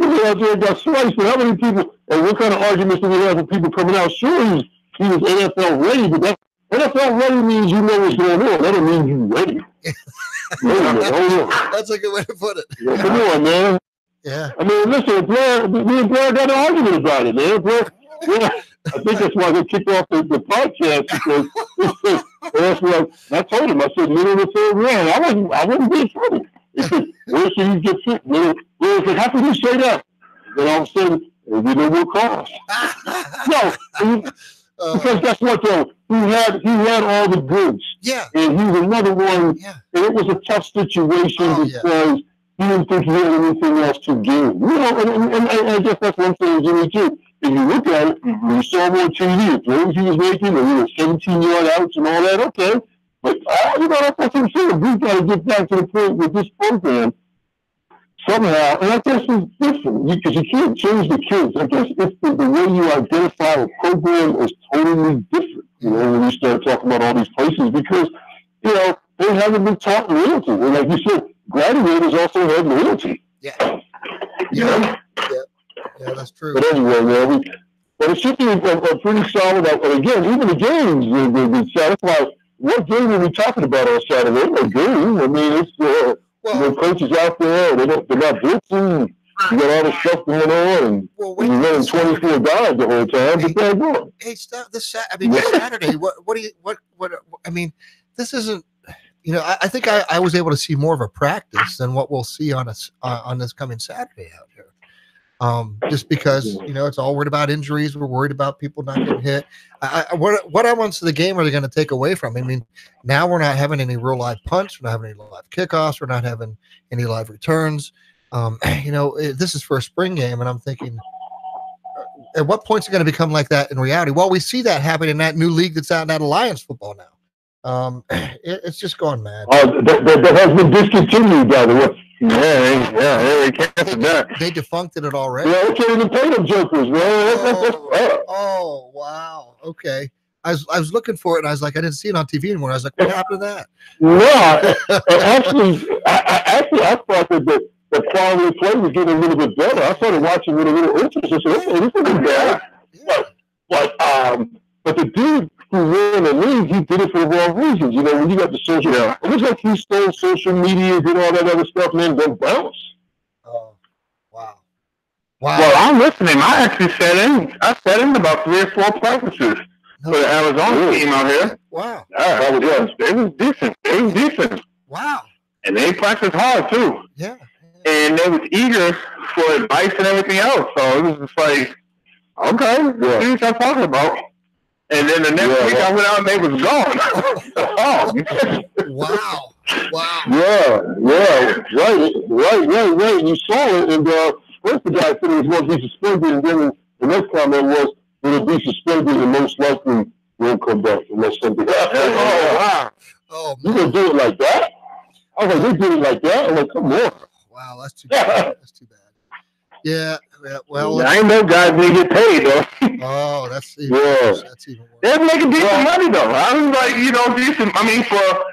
went out there and got sliced. And how many people, and what kind of arguments do we have with people coming out? Sure, he was NFL ready, but that NFL ready means you know what's going on. That don't mean you ready. That's a good way to put it. Yeah, come on, man. Yeah. I mean, listen, me and Blair got an argument about it, man. Blair, I think that's why they kicked off the podcast because that's what I told him. I said, middle of the third round. I wasn't being funny. He said, where should you get fit? Blair said, how can you say that? Then all of a sudden, you know what cost. No, because that's what though. He had all the goods. Yeah. And he was another one. Yeah. And it was a tough situation because he didn't think he had anything else to gain. And I guess that's one thing Jimmy too. If you look at it, you saw him on TV, the throws he was making, and 17-yard outs and all that, okay. But, that's what I'm saying. We've got to get back to the point with this program somehow, and I guess it's different, because you can't change the kids. I guess it's the way you identify a program is totally different, when you start talking about all these places, because, they haven't been taught loyalty. And like you said, gladiators also have loyalty. Yeah. Yeah, that's true. But anyway, man, but it should be a pretty solid. And again, even the games will be solid. That's why, what game are we talking about on Saturday? No game. I mean, it's the coaches out there. They're not blitzing. You got all the stuff going on, and you're running 24 guys the whole time. But they're good. Hey, this Saturday. What? I mean, this isn't. I think I was able to see more of a practice than what we'll see on this coming Saturday out here. Just because it's all worried about injuries. We're worried about people not getting hit. What elements of the game are they going to take away from? I mean, now we're not having any real live punts. We're not having any live kickoffs. We're not having any live returns. This is for a spring game, and I'm thinking, at what point is it going to become like that in reality? Well, we see that happen in that new league that's out in that Alliance football now. It's just gone mad. That has been discontinued, by the way. Yeah, they defuncted it already. Yeah, okay, the pay them jokers, man. Oh, wow. Okay. I was looking for it, and I was like, I didn't see it on TV anymore. I was like, what happened to that? No, I thought that the quality of play was getting a little bit better. I started watching with a little interest. I said, okay, this isn't bad. But the dude who ran the league, he did it for the wrong reasons. You know, when you got the social, it looks like he stole social media, did all that other stuff, and then bounce. Oh, wow. Well, I'm listening. I actually sat in about 3 or 4 practices for the Arizona team out here. Wow. It was decent. It was decent. Wow. And they practiced hard too. Yeah. And they was eager for advice and everything else. So it was just like, okay, see what y'all talking about. And then the next week I went out and they was gone. Wow. Wow. Right. You saw it, and first the guy said he was going to be suspended, and then the next comment was, "Will be suspended and most likely won't come back unless something happens." You gonna do it like that? I was like, they did it like that? I'm like, come on. Wow, that's too bad. That's too bad. Yeah. Well, I ain't know guys didn't get paid though. Oh, that's even worse. That's even worse. They're making decent money though. I was like, decent. I mean, for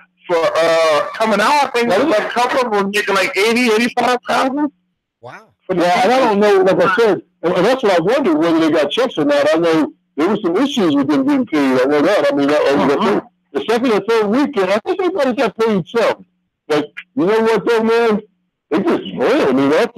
coming out, I think like a couple of them were making like 85,000. Wow. And I don't know, like I said, and that's what I wondered whether they got checks or not. I know there were some issues with them getting paid. I know that. I mean, the second or third weekend, I think everybody got paid some. But you know what, though, man? They just ran. I mean, that's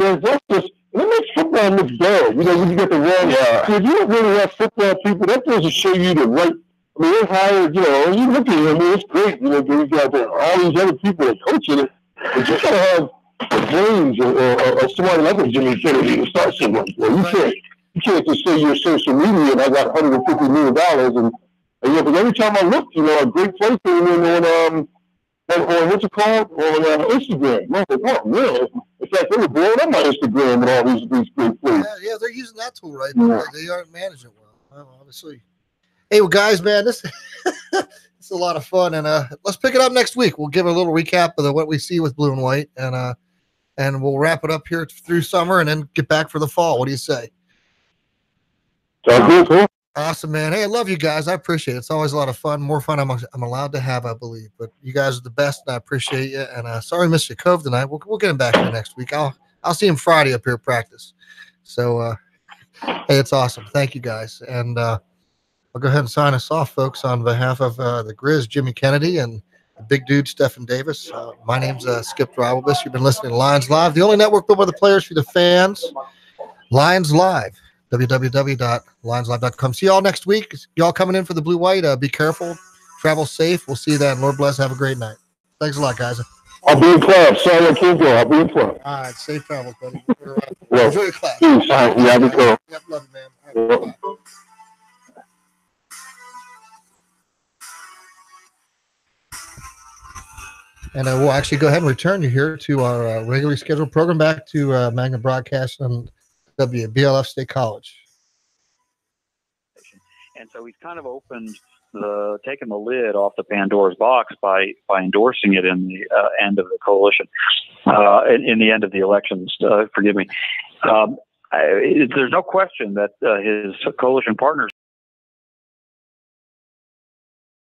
just. It makes football look bad, when you get the wrong. If you don't really have football people, that doesn't show you the right. I mean, they've hired, you look at him, I mean, it's great, we got all these other people that coaching it, but you gotta have the brains or somebody like a Jimmy Kennedy to start something. You can't just say you're social media and I got $150 million and but every time I look, a great place on what's it called? On Instagram. I was like, oh, man. In fact, they were blowing up my Instagram and all these great plays. Yeah, they're using that tool right, but they aren't managing it well, obviously. Hey, well, guys, man, this is a lot of fun, and let's pick it up next week. We'll give a little recap of what we see with blue and white, and we'll wrap it up here through summer, and then get back for the fall. What do you say? Sounds good. Awesome, man. Hey, I love you guys. I appreciate it. It's always a lot of fun. More fun I'm allowed to have, I believe. But you guys are the best, and I appreciate you. And sorry, Mr. Cove tonight. We'll get him back here next week. I'll see him Friday up here at practice. So, hey, it's awesome. Thank you, guys. And I'll go ahead and sign us off, folks, on behalf of the Grizz, Jimmy Kennedy, and the big dude, Stephen Davis. My name's Skip Drivabus. You've been listening to Lions Live, the only network built by the players for the fans. Lions Live. www.lionslive.com. See y'all next week. Y'all coming in for the blue white. Be careful. Travel safe. We'll see you then. Lord bless. Have a great night. Thanks a lot, guys. I'll be in class. Sorry I can't go. I'll be in class. All right. Safe travels, buddy. Enjoy your class. All right. Yeah, I'll be cool. Yep, love you, man. All right, bye. And we'll actually go ahead and return you here to our regularly scheduled program, back to Magna Broadcast on BLF State College. And so he's kind of taken the lid off the Pandora's box by endorsing it in the end of the coalition, in the end of the elections. Forgive me. There's no question that his coalition partners